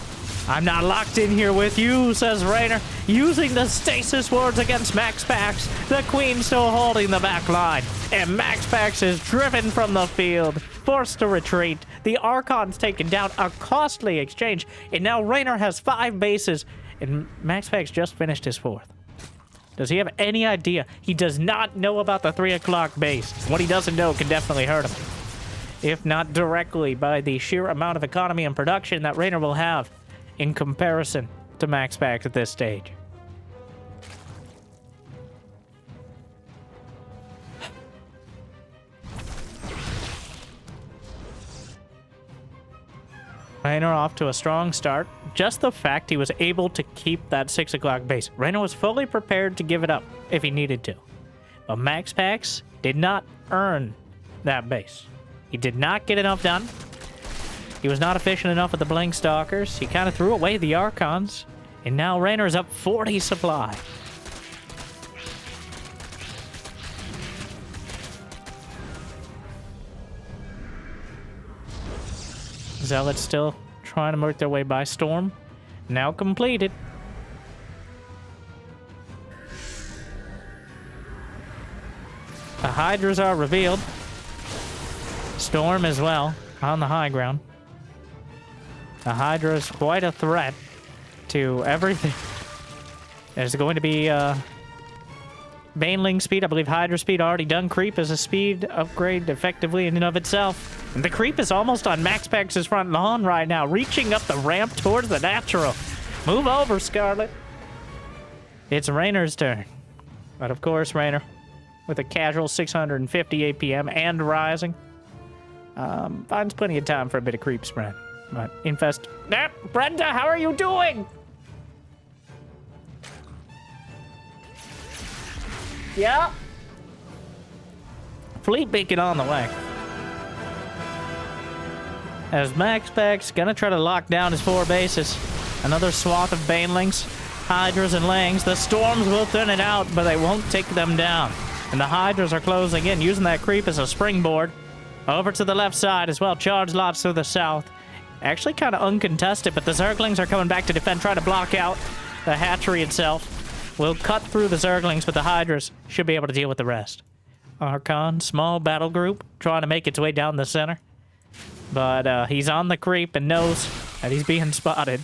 I'm not locked in here with you, says Reynor, using the stasis wards against MaxPax. The Queen still holding the back line, and MaxPax is driven from the field, forced to retreat. The Archon's taken down, a costly exchange, and now Reynor has 5 bases, and MaxPax just finished his 4th. Does he have any idea? He does not know about the 3 o'clock base. What he doesn't know can definitely hurt him, if not directly by the sheer amount of economy and production that Reynor will have in comparison to MaxPax at this stage. Reynor off to a strong start. Just the fact he was able to keep that 6 o'clock base. Reynor was fully prepared to give it up if he needed to. But MaxPax did not earn that base. He did not get enough done. He was not efficient enough with the Blink Stalkers. He kind of threw away the Archons. And now Reynor is up 40 supply. Zealots still trying to work their way by Storm. Now completed. The Hydras are revealed. Storm as well on the high ground. The Hydra is quite a threat to everything. There's going to be Baneling speed. I believe Hydra speed already done. Creep is a speed upgrade effectively in and of itself. And the Creep is almost on MaxPax's front lawn right now, reaching up the ramp towards the natural. Move over, Scarlet. It's Reynor's turn. But of course, Reynor, with a casual 650 APM and rising, finds plenty of time for a bit of creep spread. But Infest... Brenda, how are you doing? Yeah. Fleet beacon on the way. As MaxPax gonna try to lock down his 4 bases. Another swath of Banelings, Hydras, and Langs. The Storms will thin it out, but they won't take them down. And the Hydras are closing in, using that creep as a springboard. Over to the left side as well. Charge lots to the south. Actually kind of uncontested, but the Zerglings are coming back to defend, trying to block out the hatchery itself. Will cut through the Zerglings, but the Hydras should be able to deal with the rest. Archon, small battle group, trying to make its way down the center. But he's on the creep and knows that he's being spotted.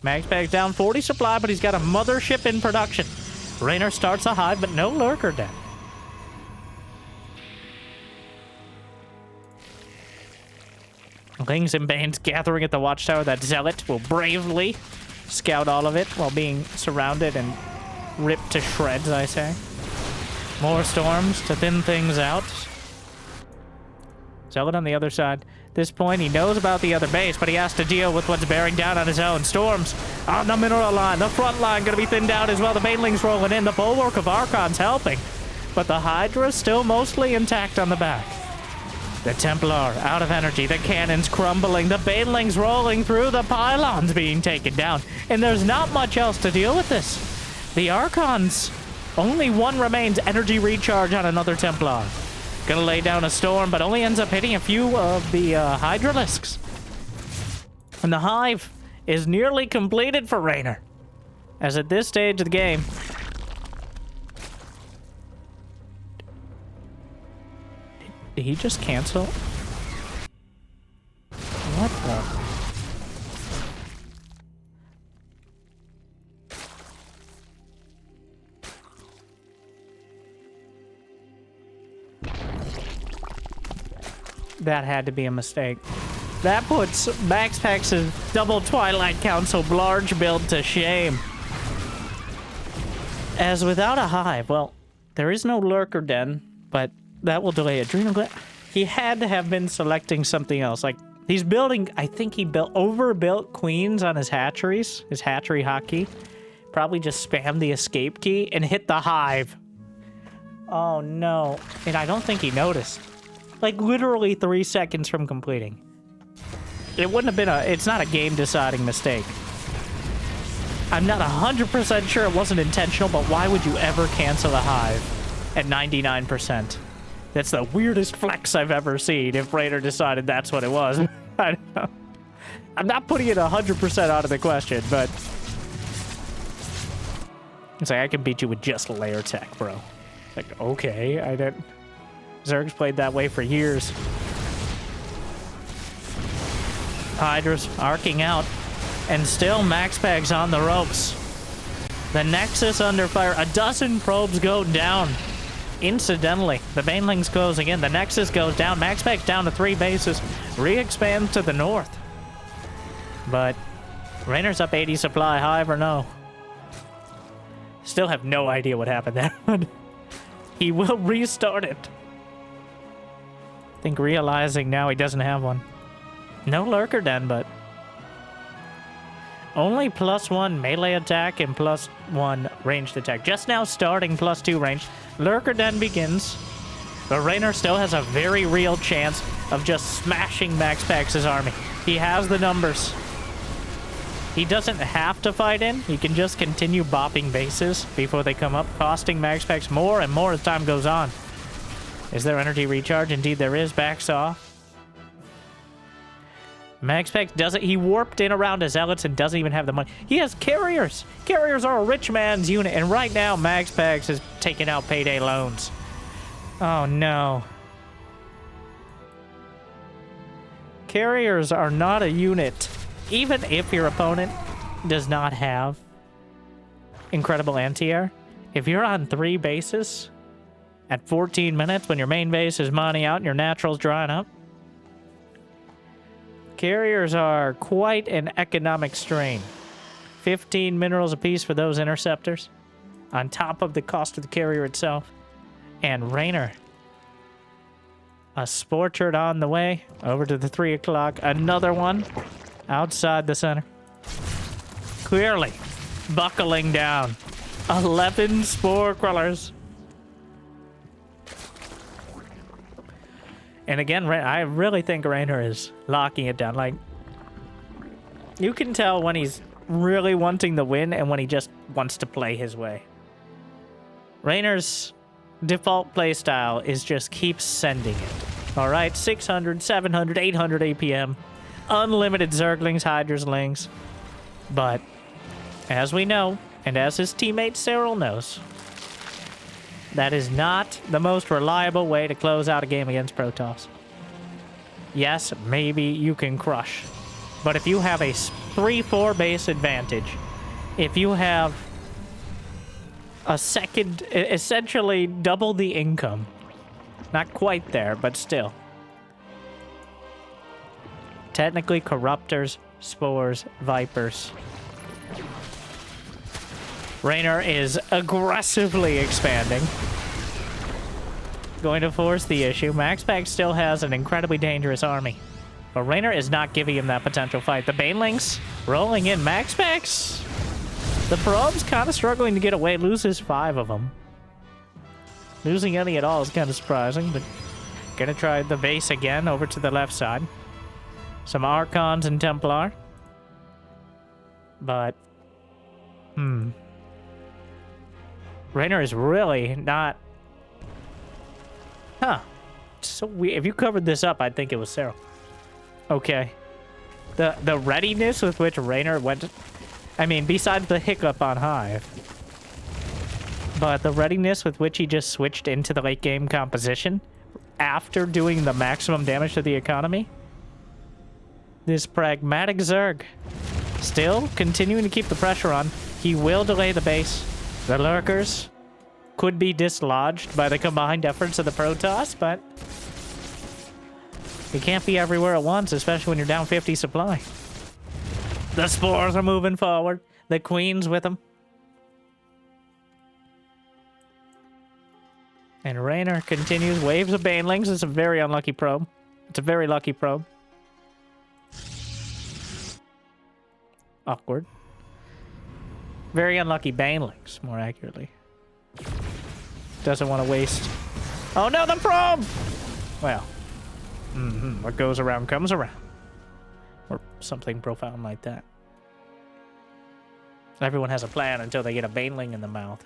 MaxPax down 40 supply, but he's got a mothership in production. Reynor starts a hive, but no lurker down. Lings and Banes gathering at the watchtower. That Zealot will bravely scout all of it while being surrounded and ripped to shreds, I say. More Storms to thin things out. Zealot on the other side. At this point, he knows about the other base, but he has to deal with what's bearing down on his own. Storms on the mineral line. The front line going to be thinned out as well. The Banelings rolling in. The bulwark of Archon's helping. But the Hydra is still mostly intact on the back. The Templar out of energy. The cannons crumbling. The Banelings rolling through. The pylons being taken down. And there's not much else to deal with this. The Archons. Only one remains. Energy recharge on another Templar. Gonna lay down a storm, but only ends up hitting a few of the Hydralisks. And the hive is nearly completed for Reynor. As at this stage of the game... Did he just cancel? What the... That had to be a mistake. That puts MaxPax's double Twilight Council large build to shame. As without a hive, well, there is no lurker den, but that will delay Adrenal Gland. He had to have been selecting something else. Like, he's building, I think he overbuilt queens on his hatcheries, his hatchery hotkey. Probably just spammed the escape key and hit the hive. Oh no. And I don't think he noticed. Like, literally 3 seconds from completing. It wouldn't have been it's not a game-deciding mistake. I'm not 100% sure it wasn't intentional, but why would you ever cancel a hive at 99%? That's the weirdest flex I've ever seen if Reynor decided that's what it was. I don't know. I'm not putting it 100% out of the question, but it's like I can beat you with just layer tech, bro. Like, okay, I didn't. Zerg's played that way for years. Hydra's arcing out, and still MaxPax on the ropes. The Nexus under fire. A dozen probes go down. Incidentally, the Banelings closing in. The Nexus goes down. MaxPax down to 3 bases. Re-expands to the north. But Reynor's up 80 supply. However, no. Still have no idea what happened there. He will restart it. I think realizing now he doesn't have one. No lurker den, but only +1 melee attack and +1 ranged attack. Just now starting +2 range. Lurker den begins, but Reynor still has a very real chance of just smashing MaxPax's army. He has the numbers. He doesn't have to fight in. He can just continue bopping bases before they come up, costing MaxPax more and more as time goes on. Is there energy recharge? Indeed there is. Backs off. MaxPax doesn't. He warped in around his zealots and doesn't even have the money. He has carriers. Carriers are a rich man's unit, and right now MaxPax is taking out payday loans. Oh no. Carriers are not a unit. Even if your opponent does not have incredible anti-air, if you're on 3 bases at 14 minutes when your main base is mining out and your natural's drying up, carriers are quite an economic strain. 15 minerals apiece for those interceptors, on top of the cost of the carrier itself. And Reynor, a Sporchard on the way, over to the 3 o'clock. Another one outside the center. Clearly buckling down. 11 Spore Crawlers. And again, I really think Reynor is locking it down. Like, you can tell when he's really wanting the win and when he just wants to play his way. Reynor's default playstyle is just keep sending it. All right, 600, 700, 800 APM. Unlimited Zerglings, Hydraslings. But, as we know, and as his teammate Serral knows, that is not the most reliable way to close out a game against Protoss. Yes, maybe you can crush. But if you have a 3-4 base advantage, if you have a second, essentially double the income, not quite there, but still. Technically, Corruptors, Spores, Vipers. Reynor is aggressively expanding. Going to force the issue. MaxPax still has an incredibly dangerous army. But Reynor is not giving him that potential fight. The Banelings rolling in. MaxPax, the probes kind of struggling to get away. Loses 5 of them. Losing any at all is kind of surprising, but gonna try the base again over to the left side. Some Archons and Templar. But, Reynor is really not... Huh. So if you covered this up, I'd think it was Serral. Okay. The readiness with which Reynor went... I mean, besides the hiccup on Hive. But the readiness with which he just switched into the late game composition after doing the maximum damage to the economy. This pragmatic Zerg still continuing to keep the pressure on. He will delay the base. The Lurkers could be dislodged by the combined efforts of the Protoss, but you can't be everywhere at once, especially when you're down 50 supply. The Spores are moving forward. The Queen's with them. And Reynor continues. Waves of Banelings. It's a very unlucky probe. It's a very lucky probe. Awkward. Very unlucky Banelings, more accurately. Doesn't want to waste. Oh no, the probe! Well, what goes around comes around. Or something profound like that. Everyone has a plan until they get a Baneling in the mouth.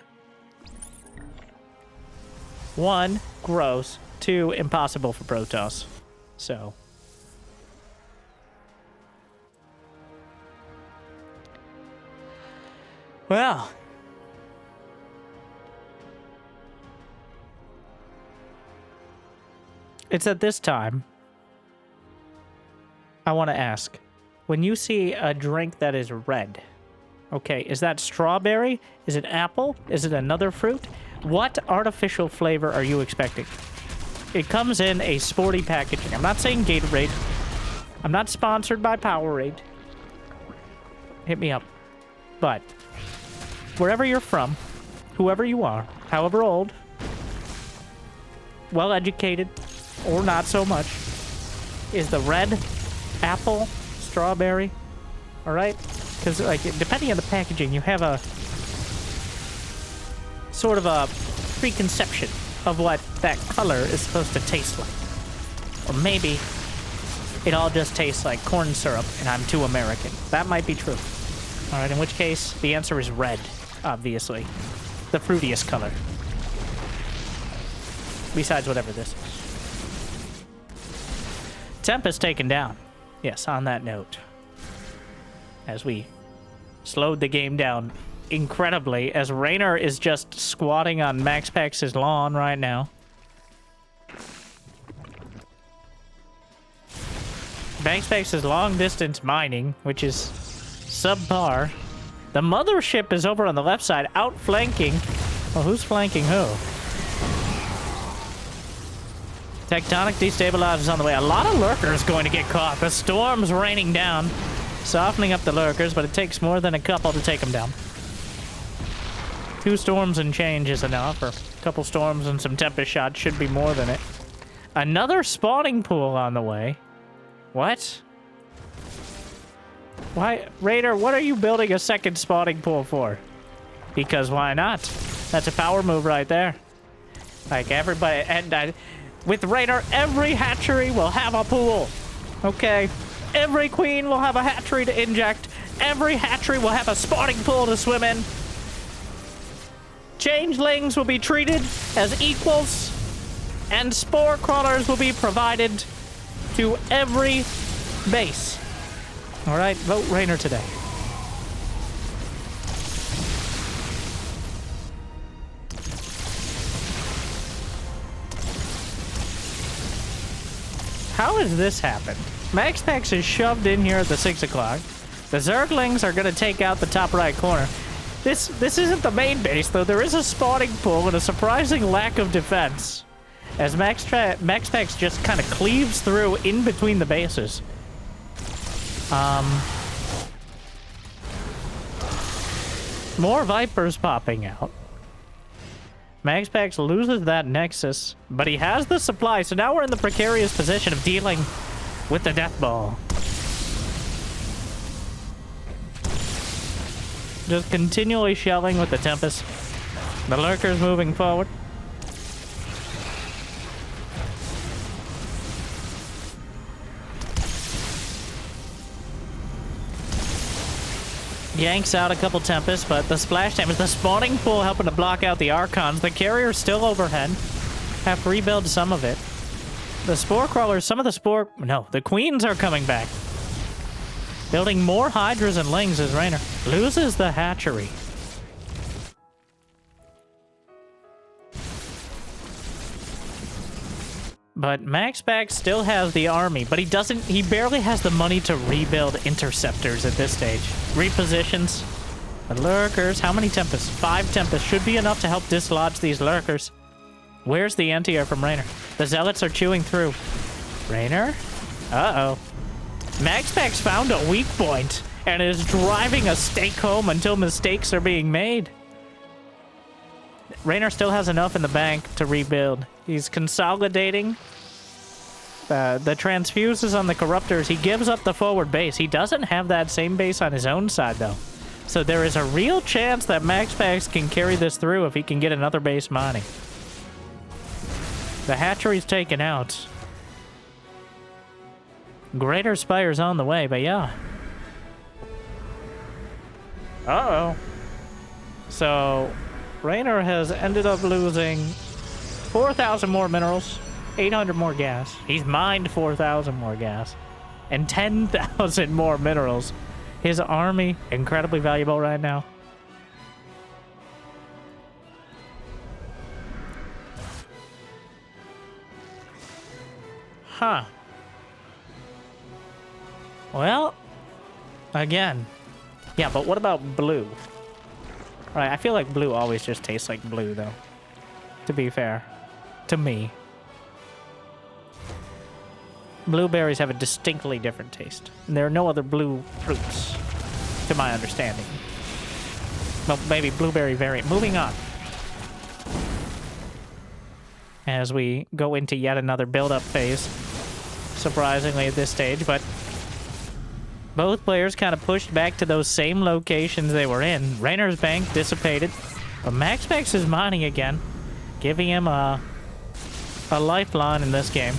1, gross. 2, impossible for Protoss. So, Well. It's at this time I want to ask, when you see a drink that is red, okay, is that strawberry? Is it apple? Is it another fruit? What artificial flavor are you expecting? It comes in a sporty packaging. I'm not saying Gatorade. I'm not sponsored by Powerade. Hit me up. But wherever you're from, whoever you are, however old, well-educated, or not so much, is the red, apple, strawberry, all right? Because, like, depending on the packaging, you have a sort of a preconception of what that color is supposed to taste like. Or maybe it all just tastes like corn syrup and I'm too American. That might be true. All right, in which case, the answer is red, obviously. The fruitiest color. Besides whatever this is. Tempest taken down. Yes, on that note. As we slowed the game down incredibly, as Reynor is just squatting on MaxPax's lawn right now. MaxPax is long-distance mining, which is subpar. The mothership is over on the left side, outflanking. Well, who's flanking who? Tectonic destabilizers on the way. A lot of lurkers going to get caught. The storm's raining down, softening up the lurkers, but it takes more than a couple to take them down. 2 storms and change is enough, or a couple storms and some tempest shots should be more than it. Another spawning pool on the way. What? Why, Reynor, what are you building a second spawning pool for? Because why not? That's a power move right there. Like, everybody, and with Reynor, every hatchery will have a pool. Okay? Every queen will have a hatchery to inject. Every hatchery will have a spawning pool to swim in. Changelings will be treated as equals. And spore crawlers will be provided to every base. Alright, vote Reynor today. How has this happened? MaxPax is shoved in here at the 6 o'clock. The Zerglings are going to take out the top right corner. This isn't the main base, though. There is a spawning pool and a surprising lack of defense. As MaxPax just kind of cleaves through in between the bases. More Vipers popping out. MaxPax loses that Nexus, but he has the supply, so now we're in the precarious position of dealing with the deathball. Just continually shelling with the Tempest. The Lurkers moving forward. Yanks out a couple Tempests, but the splash damage, the spawning pool helping to block out the Archons. The carrier's still overhead. Have to rebuild some of it. The Spore Crawlers, some of the Spore... No, the Queens are coming back. Building more Hydras and Lings as Reynor loses the hatchery. But MaxPax still has the army, but he barely has the money to rebuild interceptors at this stage. Repositions. The Lurkers, how many Tempests? 5 Tempests should be enough to help dislodge these Lurkers. Where's the anti-air from Reynor? The Zealots are chewing through. Reynor? Uh-oh. MaxPax found a weak point and is driving a stake home until mistakes are being made. Reynor still has enough in the bank to rebuild. He's consolidating the transfuses on the Corruptors. He gives up the forward base. He doesn't have that same base on his own side, though. So there is a real chance that MaxPax can carry this through if he can get another base mining. The hatchery's taken out. Greater Spire's on the way, but yeah. Uh-oh. So, Reynor has ended up losing 4,000 more minerals, 800 more gas. He's mined 4,000 more gas, and 10,000 more minerals. His army, incredibly valuable right now. Huh. Well, again. Yeah, but what about blue? Right, I feel like blue always just tastes like blue, though. To be fair. To me. Blueberries have a distinctly different taste. And there are no other blue fruits, to my understanding. Well, maybe blueberry variant. Moving on. As we go into yet another build-up phase. Surprisingly at this stage, but both players kind of pushed back to those same locations they were in. Reynor's bank dissipated, but MaxPax is mining again, giving him a lifeline in this game.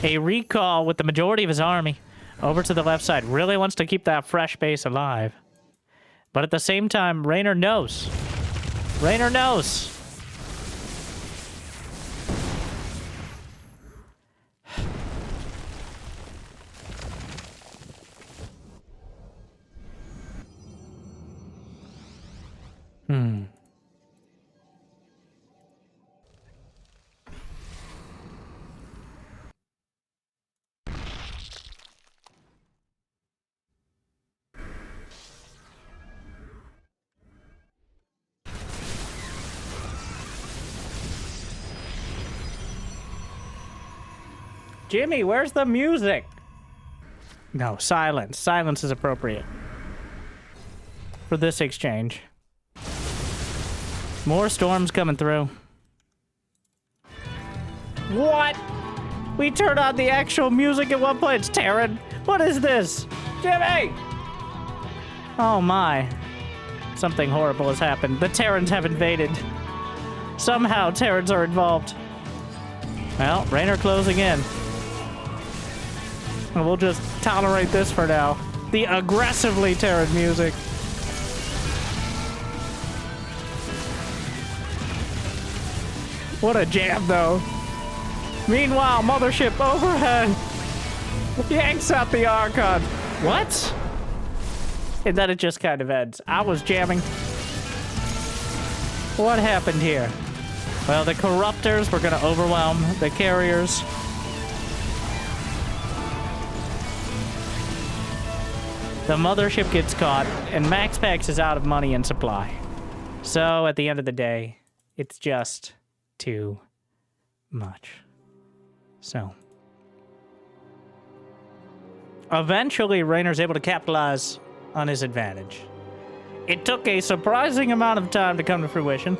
A recall with the majority of his army over to the left side. Really wants to keep that fresh base alive. But at the same time, Reynor knows. Reynor knows. Jimmy, where's the music? No, silence. Silence is appropriate for this exchange. More storms coming through. What? We turned on the actual music at one point. It's Terran. What is this? Jimmy! Oh my. Something horrible has happened. The Terrans have invaded. Somehow Terrans are involved. Well, Reynor closing in. And we'll just tolerate this for now. The aggressively Terran music. What a jam, though. Meanwhile, mothership overhead yanks out the Archon. What? And then it just kind of ends. I was jamming. What happened here? Well, the Corruptors were going to overwhelm the carriers. The mothership gets caught, and MaxPax is out of money and supply. So, at the end of the day, it's just too much. So. Eventually, Reynor's able to capitalize on his advantage. It took a surprising amount of time to come to fruition,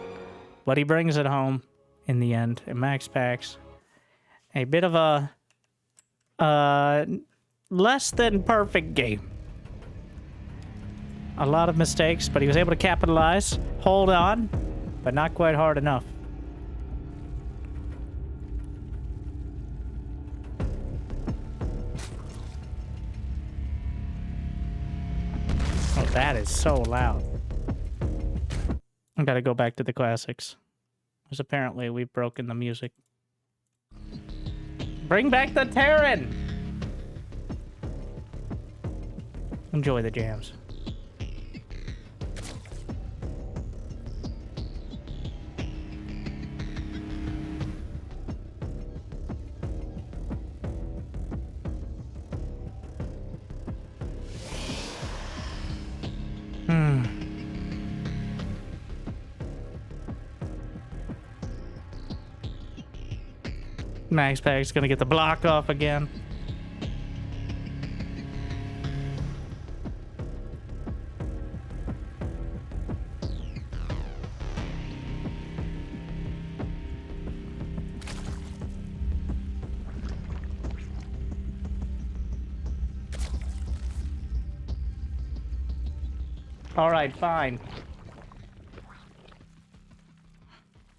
but he brings it home in the end. And MaxPax, a bit of a less than perfect game. A lot of mistakes, but he was able to capitalize, hold on, but not quite hard enough. Oh, that is so loud. I gotta go back to the classics. Because apparently we've broken the music. Bring back the Terran! Enjoy the jams. MaxPax gonna get the block off again. All right, fine.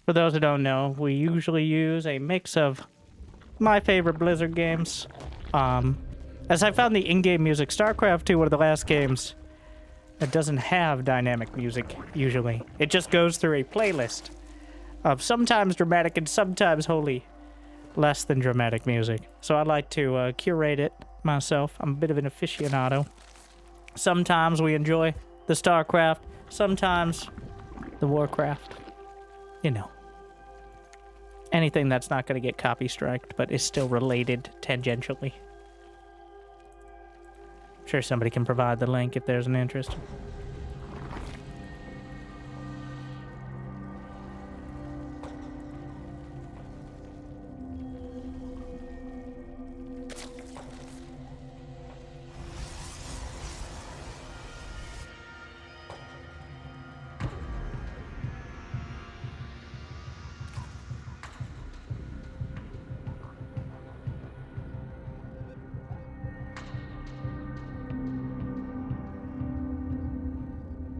For those who don't know, we usually use a mix of my favorite Blizzard games. As I found the in-game music, StarCraft 2, one of the last games that doesn't have dynamic music, usually. It just goes through a playlist of sometimes dramatic and sometimes wholly less than dramatic music. So I like to curate it myself. I'm a bit of an aficionado. Sometimes we enjoy the StarCraft, sometimes the Warcraft. You know. Anything that's not going to get copy striked, but is still related tangentially. I'm sure somebody can provide the link if there's an interest.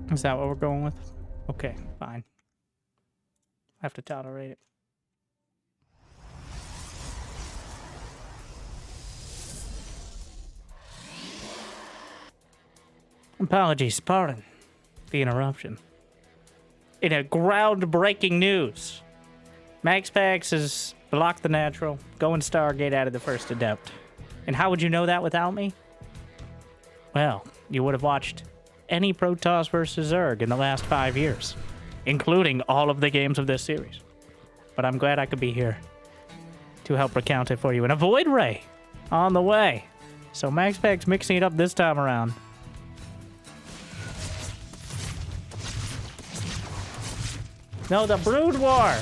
Is that what we're going with? Okay, fine. I have to tolerate it. Apologies, pardon the interruption. In a groundbreaking news, MaxPax has blocked the natural, going Stargate out of the first attempt. And how would you know that without me? Well, you would have watched any Protoss versus Zerg in the last 5 years, including all of the games of this series. But I'm glad I could be here to help recount it for you. And a Void Ray on the way. So MaxPax mixing it up this time around. No, the Brood War!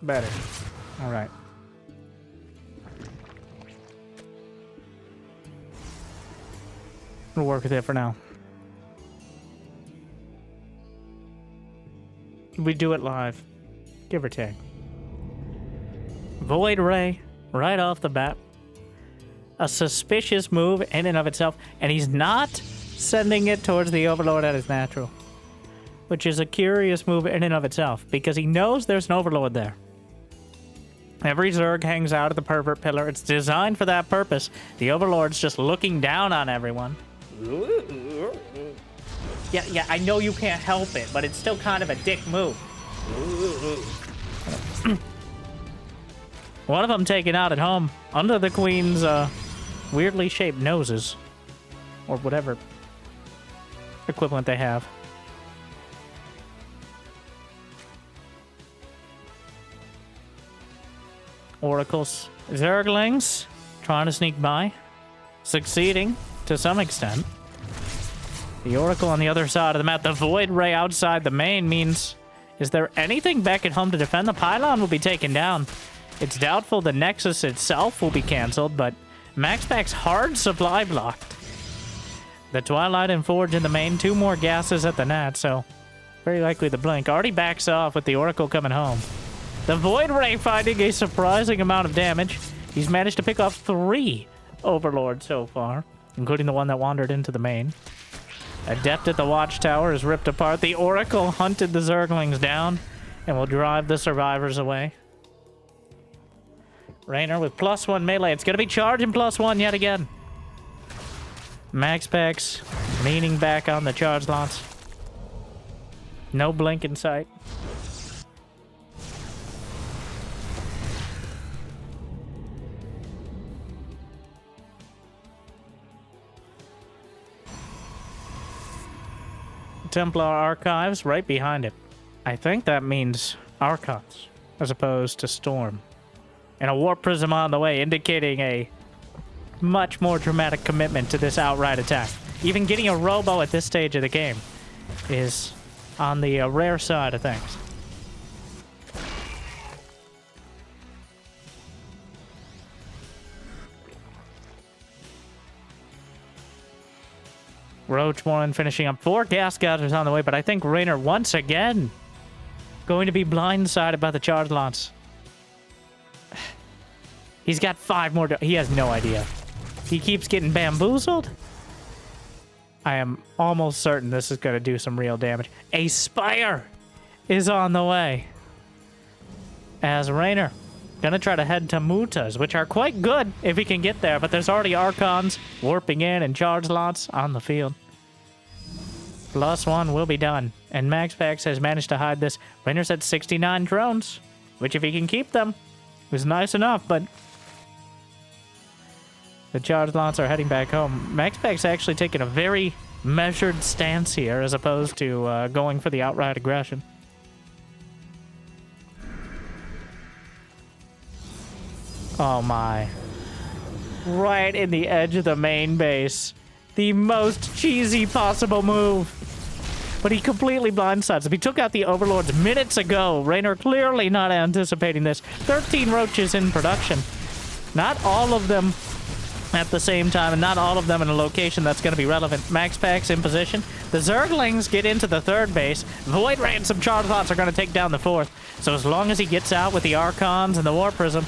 Better. Alright. We'll work with it for now. We do it live, give or take. Void Ray, right off the bat. A suspicious move in and of itself, and he's not sending it towards the Overlord at his natural. Which is a curious move in and of itself, because he knows there's an Overlord there. Every Zerg hangs out at the Pervert Pillar. It's designed for that purpose. The Overlord's just looking down on everyone. Yeah, I know you can't help it, but it's still kind of a dick move. One of them taken out at home, under the Queen's weirdly shaped noses. Or whatever equivalent they have. Oracles. Zerglings, trying to sneak by. Succeeding, to some extent. The Oracle on the other side of the map. The Void Ray outside the main means... Is there anything back at home to defend? The pylon will be taken down. It's doubtful the Nexus itself will be cancelled, but MaxPax hard supply blocked. The Twilight and Forge in the main. 2 more gases at the Nat, so... Very likely the Blink already backs off with the Oracle coming home. The Void Ray finding a surprising amount of damage. He's managed to pick off 3 Overlords so far, including the one that wandered into the main. Adept at the Watchtower is ripped apart. The Oracle hunted the Zerglings down and will drive the survivors away. Reynor with +1 melee. It's going to be charging +1 yet again. MaxPax leaning back on the charge lots. No blink in sight. Templar Archives right behind it. I think that means Archons as opposed to Storm. And a Warp Prism on the way, indicating a much more dramatic commitment to this outright attack. Even getting a Robo at this stage of the game is on the rare side of things. Roach 1 finishing up 4 gas gathers on the way, but I think Reynor once again going to be blindsided by the charge launch. He's got 5 more. He has no idea. He keeps getting bamboozled. I am almost certain this is going to do some real damage. A Spire is on the way. As Reynor gonna try to head to Mutas, which are quite good if he can get there, but there's already Archons warping in and charge lots on the field. +1 will be done, and MaxPax has managed to hide this. Reynor's at 69 drones, which if he can keep them, is nice enough, but the charge lots are heading back home. MaxPax actually taking a very measured stance here as opposed to going for the outright aggression. Oh my. Right in the edge of the main base. The most cheesy possible move. But he completely blindsides him. He took out the Overlords minutes ago. Reynor clearly not anticipating this. 13 roaches in production. Not all of them at the same time, and not all of them in a location that's going to be relevant. MaxPax in position. The Zerglings get into the third base. Void Ray and some Charlots are going to take down the fourth. So as long as he gets out with the Archons and the War Prism,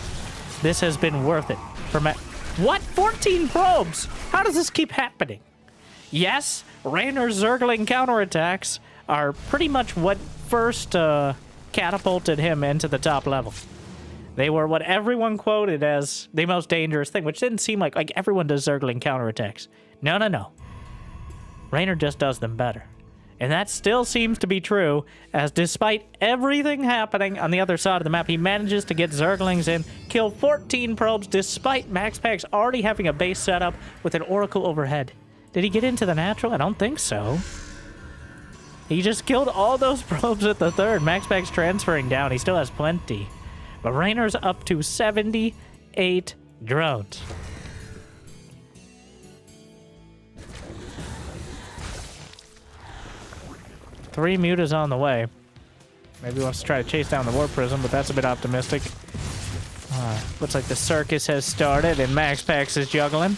this has been worth it. For What? 14 probes? How does this keep happening? Yes, Reynor's Zergling counterattacks are pretty much what first catapulted him into the top level. They were what everyone quoted as the most dangerous thing, which didn't seem like everyone does Zergling counterattacks. No, no, no. Reynor just does them better. And that still seems to be true, as despite everything happening on the other side of the map, he manages to get Zerglings in, kill 14 probes despite MaxPax already having a base set up with an Oracle overhead. Did he get into the natural? I don't think so. He just killed all those probes at the third. MaxPax transferring down. He still has plenty. But Reynor's up to 78 drones. Three mutas on the way. Maybe he wants to try to chase down the War Prism, but that's a bit optimistic. Looks like the circus has started and MaxPax is juggling.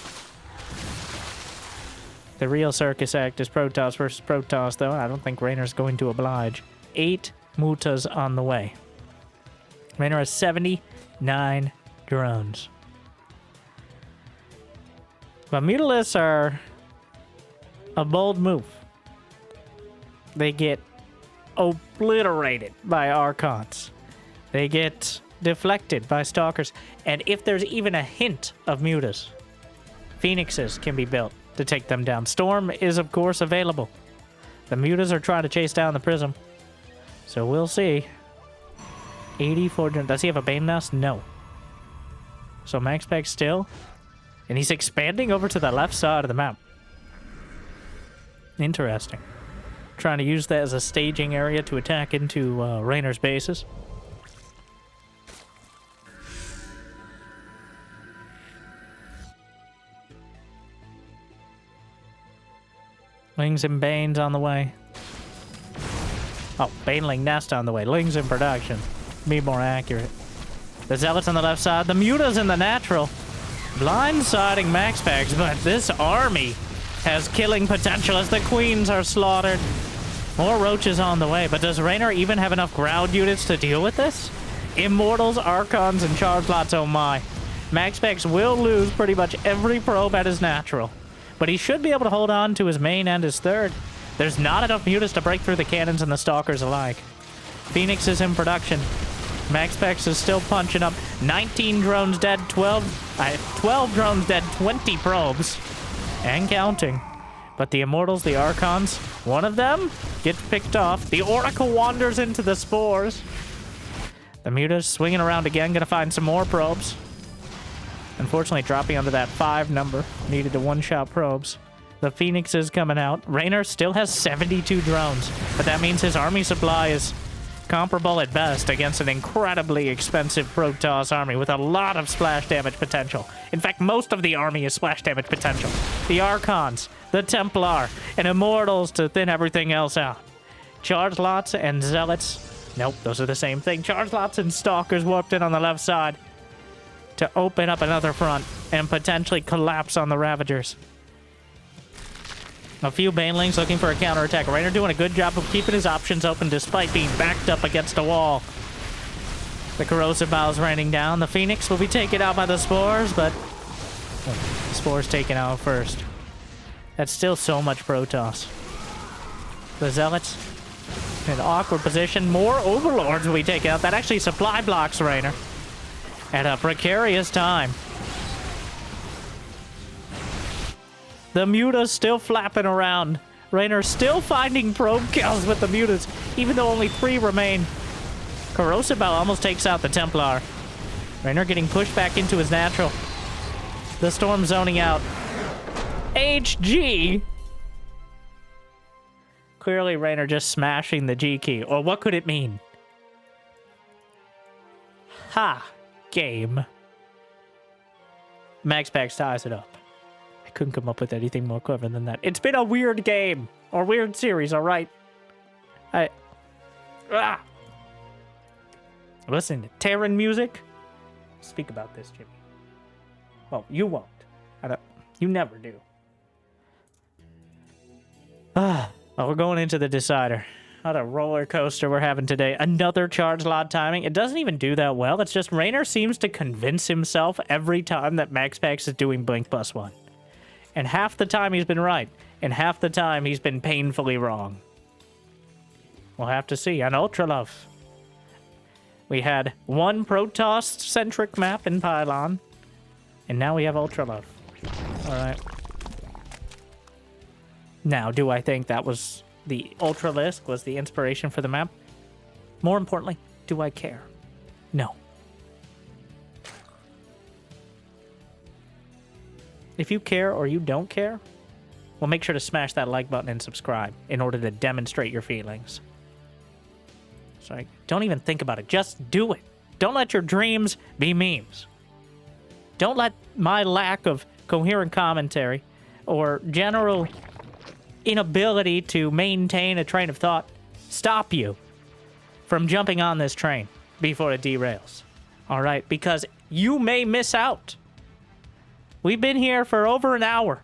The real circus act is Protoss versus Protoss, though. I don't think Reynor's going to oblige. 8 mutas on the way. Reynor has 79 drones. But mutalisks are a bold move. They get obliterated by Archons. They get deflected by Stalkers. And if there's even a hint of mutas, Phoenixes can be built to take them down. Storm is, of course, available. The mutas are trying to chase down the Prism. So we'll see. 84... Does he have a Bane Nest? No. So MaxPax still. And he's expanding over to the left side of the map. Interesting. Trying to use that as a staging area to attack into Reynor's bases. Lings and Banes on the way. Oh, Baneling Nest on the way. Lings in production. Be more accurate. The Zealots on the left side. The Mutas in the natural. Blindsiding MaxPax, but this army has killing potential as the Queens are slaughtered. More roaches on the way, but does Reynor even have enough ground units to deal with this? Immortals, Archons, and charge lots, oh my. MaxPax will lose pretty much every probe at his natural, but he should be able to hold on to his main and his third. There's not enough mutas to break through the cannons and the Stalkers alike. Phoenix is in production. MaxPax is still punching up. 19 drones dead, 12 drones dead, 20 probes. And counting. But the Immortals, the Archons, one of them gets picked off. The Oracle wanders into the Spores. The Mutas swinging around again, gonna find some more probes. Unfortunately, dropping under that 5 number. Needed to one-shot probes. The Phoenix is coming out. Reynor still has 72 drones, but that means his army supply is comparable at best against an incredibly expensive Protoss army with a lot of splash damage potential. In fact, most of the army is splash damage potential. The Archons, the Templar, and Immortals to thin everything else out. Charge lots and Zealots. Nope, those are the same thing. Charge lots and Stalkers warped in on the left side to open up another front and potentially collapse on the Ravagers. A few Banelings looking for a counterattack. Reynor doing a good job of keeping his options open despite being backed up against a wall. The Corrosive Bowels raining down. The Phoenix will be taken out by the Spores, but the Spores taken out first. That's still so much Protoss. The Zealots in an awkward position. More Overlords will be taken out. That actually supply blocks Reynor at a precarious time. The Mutas still flapping around. Reynor still finding probe kills with the Mutas, even though only 3 remain. Corrosive Bow almost takes out the Templar. Reynor getting pushed back into his natural. The Storm zoning out. HG! Clearly Reynor just smashing the G key. Or what could it mean? Ha! Game. MaxPax ties it up. I couldn't come up with anything more clever than that. It's been a weird game. Or weird series, alright? Listen to Terran music? Speak about this, Jimmy. Well, you won't. You never do. Well, we're going into the decider. What a roller coaster we're having today. Another charge lot timing. It doesn't even do that well. It's just Reynor seems to convince himself every time that MaxPax is doing Blink +1. And half the time he's been right. And half the time he's been painfully wrong. We'll have to see. On Ultra Love, we had one Protoss-centric map in Pylon. And now we have Ultra Love. Alright. Now, do I think that was the Ultralisk was the inspiration for the map? More importantly, do I care? No. If you care or you don't care, well, make sure to smash that like button and subscribe in order to demonstrate your feelings. Sorry, don't even think about it. Just do it. Don't let your dreams be memes. Don't let my lack of coherent commentary or general inability to maintain a train of thought stop you from jumping on this train before it derails. All right? Because you may miss out. We've been here for over an hour.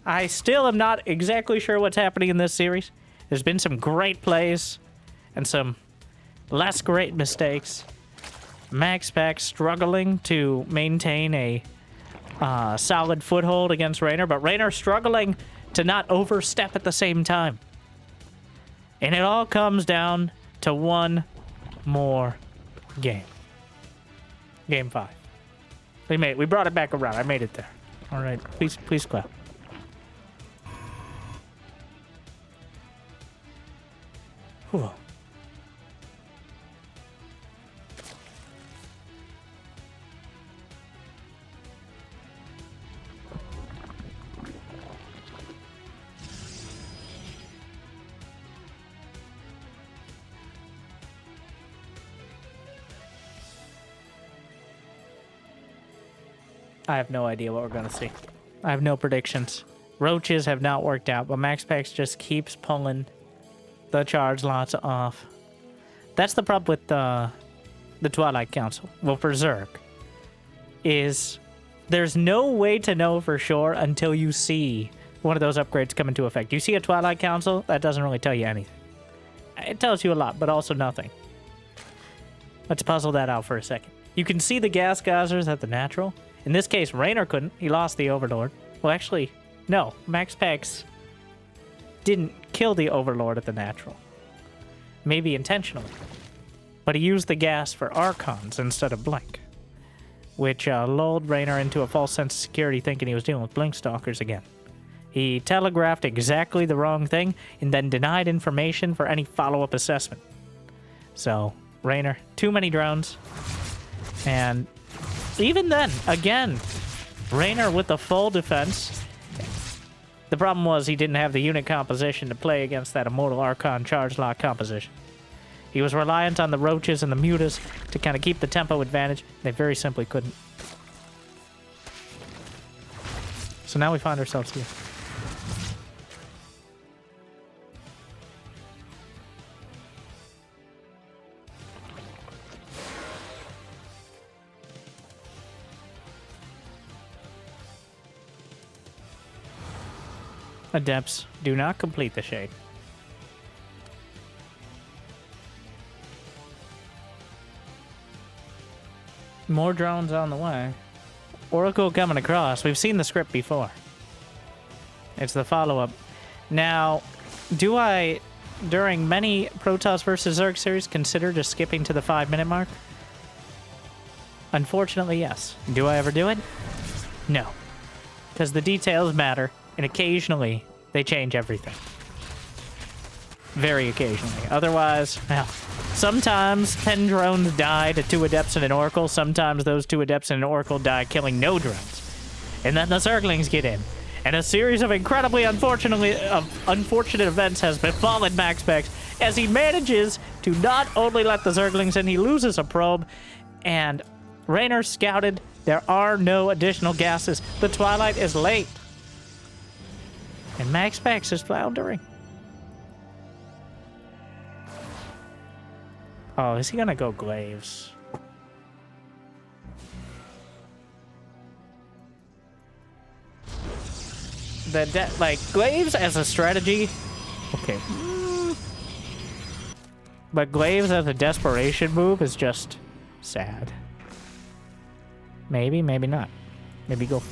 I still am not exactly sure what's happening in this series. There's been some great plays and some less great mistakes. MaxPax struggling to maintain a solid foothold against Reynor, but Reynor struggling to not overstep at the same time. And it all comes down to one more game. Game 5. We brought it back around. I made it there. All right, please clap. Whew. I have no idea what we're going to see. I have no predictions. Roaches have not worked out, but MaxPax just keeps pulling the charge lots off. That's the problem with the Twilight Council. Well, for Zerg, is there's no way to know for sure until you see one of those upgrades come into effect. You see a Twilight Council, that doesn't really tell you anything. It tells you a lot, but also nothing. Let's puzzle that out for a second. You can see the gas geysers at the natural. In this case, Reynor couldn't. He lost the Overlord. Well, actually, no. MaxPax didn't kill the Overlord at the natural. Maybe intentionally. But he used the gas for Archons instead of Blink. Which lulled Reynor into a false sense of security thinking he was dealing with Blink Stalkers again. He telegraphed exactly the wrong thing and then denied information for any follow-up assessment. So, Reynor, too many drones. And even then, again, Reynor with the full defense. The problem was he didn't have the unit composition to play against that Immortal Archon charge lock composition. He was reliant on the Roaches and the Mutas to kind of keep the tempo advantage. They very simply couldn't. So now we find ourselves here. Adepts, do not complete the shade. More drones on the way. Oracle coming across. We've seen the script before. It's the follow-up. Now, do I, during many Protoss versus Zerg series, consider just skipping to the 5-minute mark? Unfortunately, yes. Do I ever do it? No. Because the details matter. And occasionally, they change everything. Very occasionally. Otherwise, well, sometimes 10 drones die to 2 Adepts and an Oracle. Sometimes those 2 Adepts and an Oracle die killing no drones. And then the Zerglings get in. And a series of incredibly unfortunate events has befallen MaxPax as he manages to not only let the Zerglings in, he loses a probe. And Reynor scouted There are no additional gases. The twilight is late. And MaxPax is floundering. Oh, is he gonna go Glaives? Like, Glaives as a strategy... Okay. But Glaives as a desperation move is just sad. Maybe, maybe not. Maybe go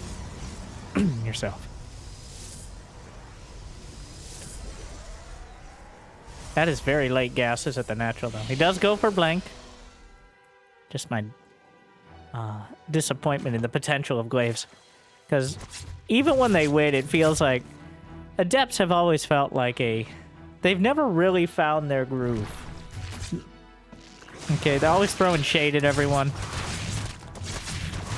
yourself. That is very late gases at the natural, though. He does go for blank. Just my disappointment in the potential of Glaives. Because even when they win, it feels like Adepts have always felt like they've never really found their groove. Okay, they're always throwing shade at everyone.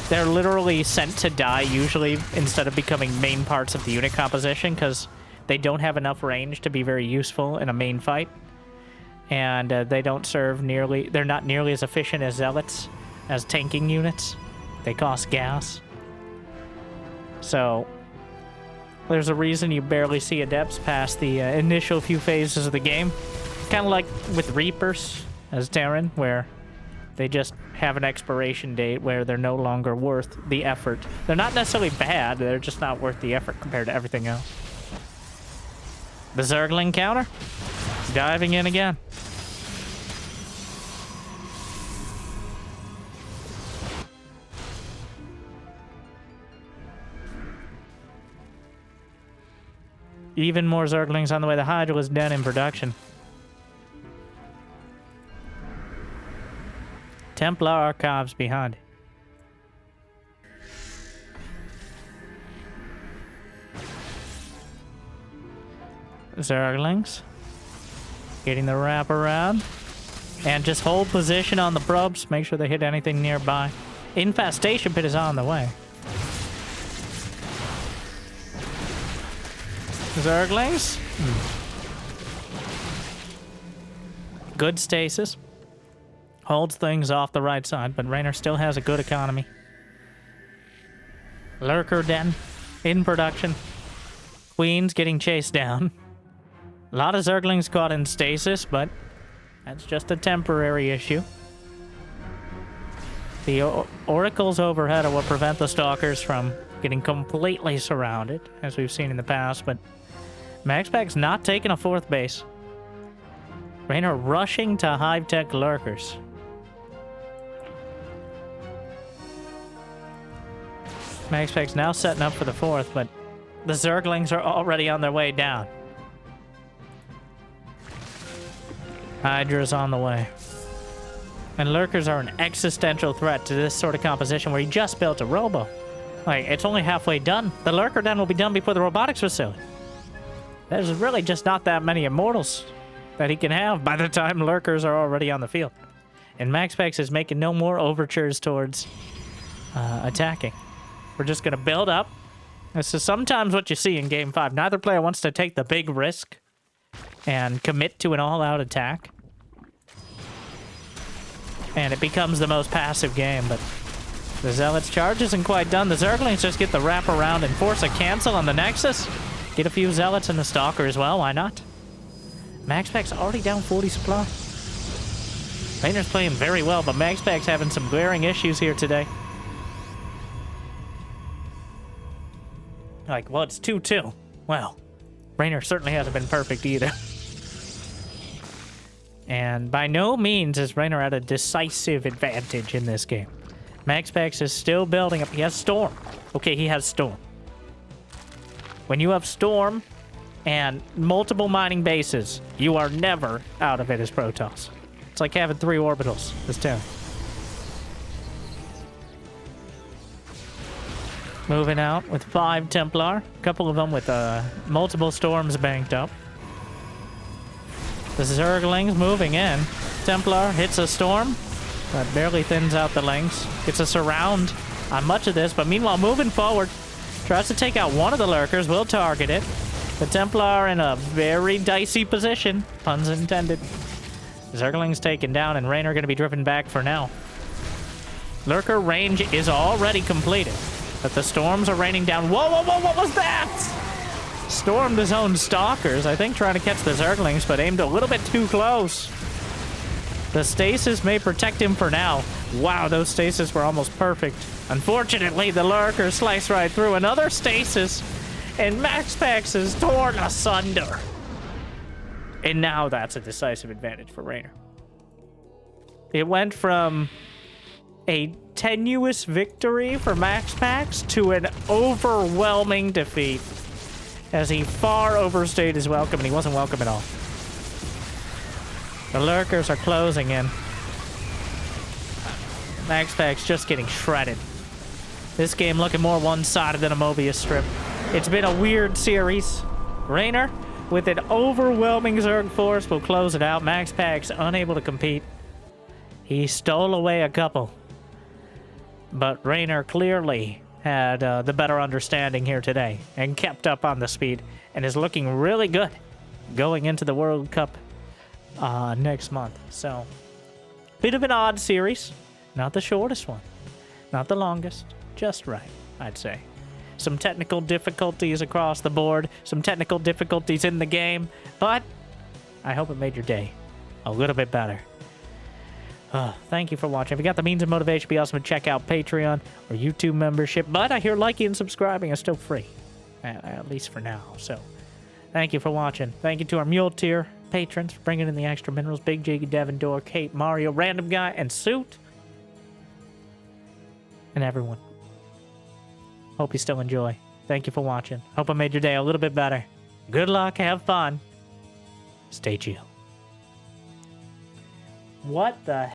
They're literally sent to die, usually, instead of becoming main parts of the unit composition, because they don't have enough range to be very useful in a main fight. And they don't serve nearly... They're not nearly as efficient as Zealots, as tanking units. They cost gas. So, there's a reason you barely see Adepts past the initial few phases of the game. Kind of like with Reapers as Terran, where they just have an expiration date where they're no longer worth the effort. They're not necessarily bad, they're just not worth the effort compared to everything else. The Zergling counter. Diving in again. Even more Zerglings on the way. The Hydra is dead in production. Templar Archives behind. Zerglings. Getting the wrap around. And just hold position on the probes. Make sure they hit anything nearby. Infestation pit is on the way. Zerglings. Good stasis. Holds things off the right side, but Reynor still has a good economy. Lurker Den in production. Queen's getting chased down. A lot of Zerglings caught in stasis, but that's just a temporary issue. The oracles overhead are what prevent the stalkers from getting completely surrounded, as we've seen in the past, but MaxPax not taking a fourth base. Reynor rushing to hive-tech lurkers. MaxPax now setting up for the fourth, but the Zerglings are already on their way down. Hydra's on the way. And lurkers are an existential threat to this sort of composition where you just built a robo. Like, it's only halfway done. The lurker den will be done before the robotics facility. There's really just not that many immortals that he can have by the time lurkers are already on the field. And MaxPax is making no more overtures towards attacking. We're just going to build up. This is sometimes what you see in Game 5. Neither player wants to take the big risk and commit to an all-out attack. And it becomes the most passive game, but the Zealot's charge isn't quite done. The Zerglings just get the wrap around and force a cancel on the Nexus. Get a few Zealots and the Stalker as well, why not? MaxPax already down 40 supply. Reynor's playing very well, but MaxPax having some glaring issues here today. Like, well, it's 2-2. Well, Reynor certainly hasn't been perfect either. And by no means is Reynor at a decisive advantage in this game. MaxPax is still building up. He has Storm. Okay, he has Storm. When you have Storm and multiple mining bases, you are never out of it as Protoss. It's like having 3 orbitals this turn. Moving out with 5 Templar. A couple of them with multiple Storms banked up. The Zerglings moving in. Templar hits a Storm, but barely thins out the lengths. Gets a surround on much of this, but meanwhile moving forward. Tries to take out one of the lurkers, will target it. The Templar in a very dicey position, puns intended. Zergling's taken down, and Reynor going to be driven back for now. Lurker range is already completed, but the storms are raining down. Whoa, whoa, whoa, what was that? Stormed his own stalkers, I think trying to catch the Zerglings, but aimed a little bit too close. The stasis may protect him for now. Wow, those stasis were almost perfect. Unfortunately, the Lurker sliced right through another stasis, and MaxPax is torn asunder. And now that's a decisive advantage for Reynor. It went from a tenuous victory for MaxPax to an overwhelming defeat, as he far overstayed his welcome, and he wasn't welcome at all. The Lurkers are closing in. MaxPax just getting shredded. This game looking more one-sided than a Mobius strip. It's been a weird series. Reynor, with an overwhelming Zerg force, will close it out. MaxPax unable to compete. He stole away a couple. But Reynor clearly had the better understanding here today and kept up on the speed and is looking really good going into the World Cup next month. So, bit of an odd series. Not the shortest one. Not the longest. Just right, I'd say. Some technical difficulties across the board. Some technical difficulties in the game. But I hope it made your day a little bit better. Thank you for watching. If you got the means and motivation, be awesome to check out Patreon or YouTube membership. But I hear liking and subscribing is still free. At least for now. So, thank you for watching. Thank you to our Mule Tier patrons for bringing in the extra minerals. Big Jiggy, Devin, Door, Kate, Mario, Random Guy, and Suit. And everyone. Hope you still enjoy. Thank you for watching. Hope I made your day a little bit better. Good luck. Have fun. Stay chill. What the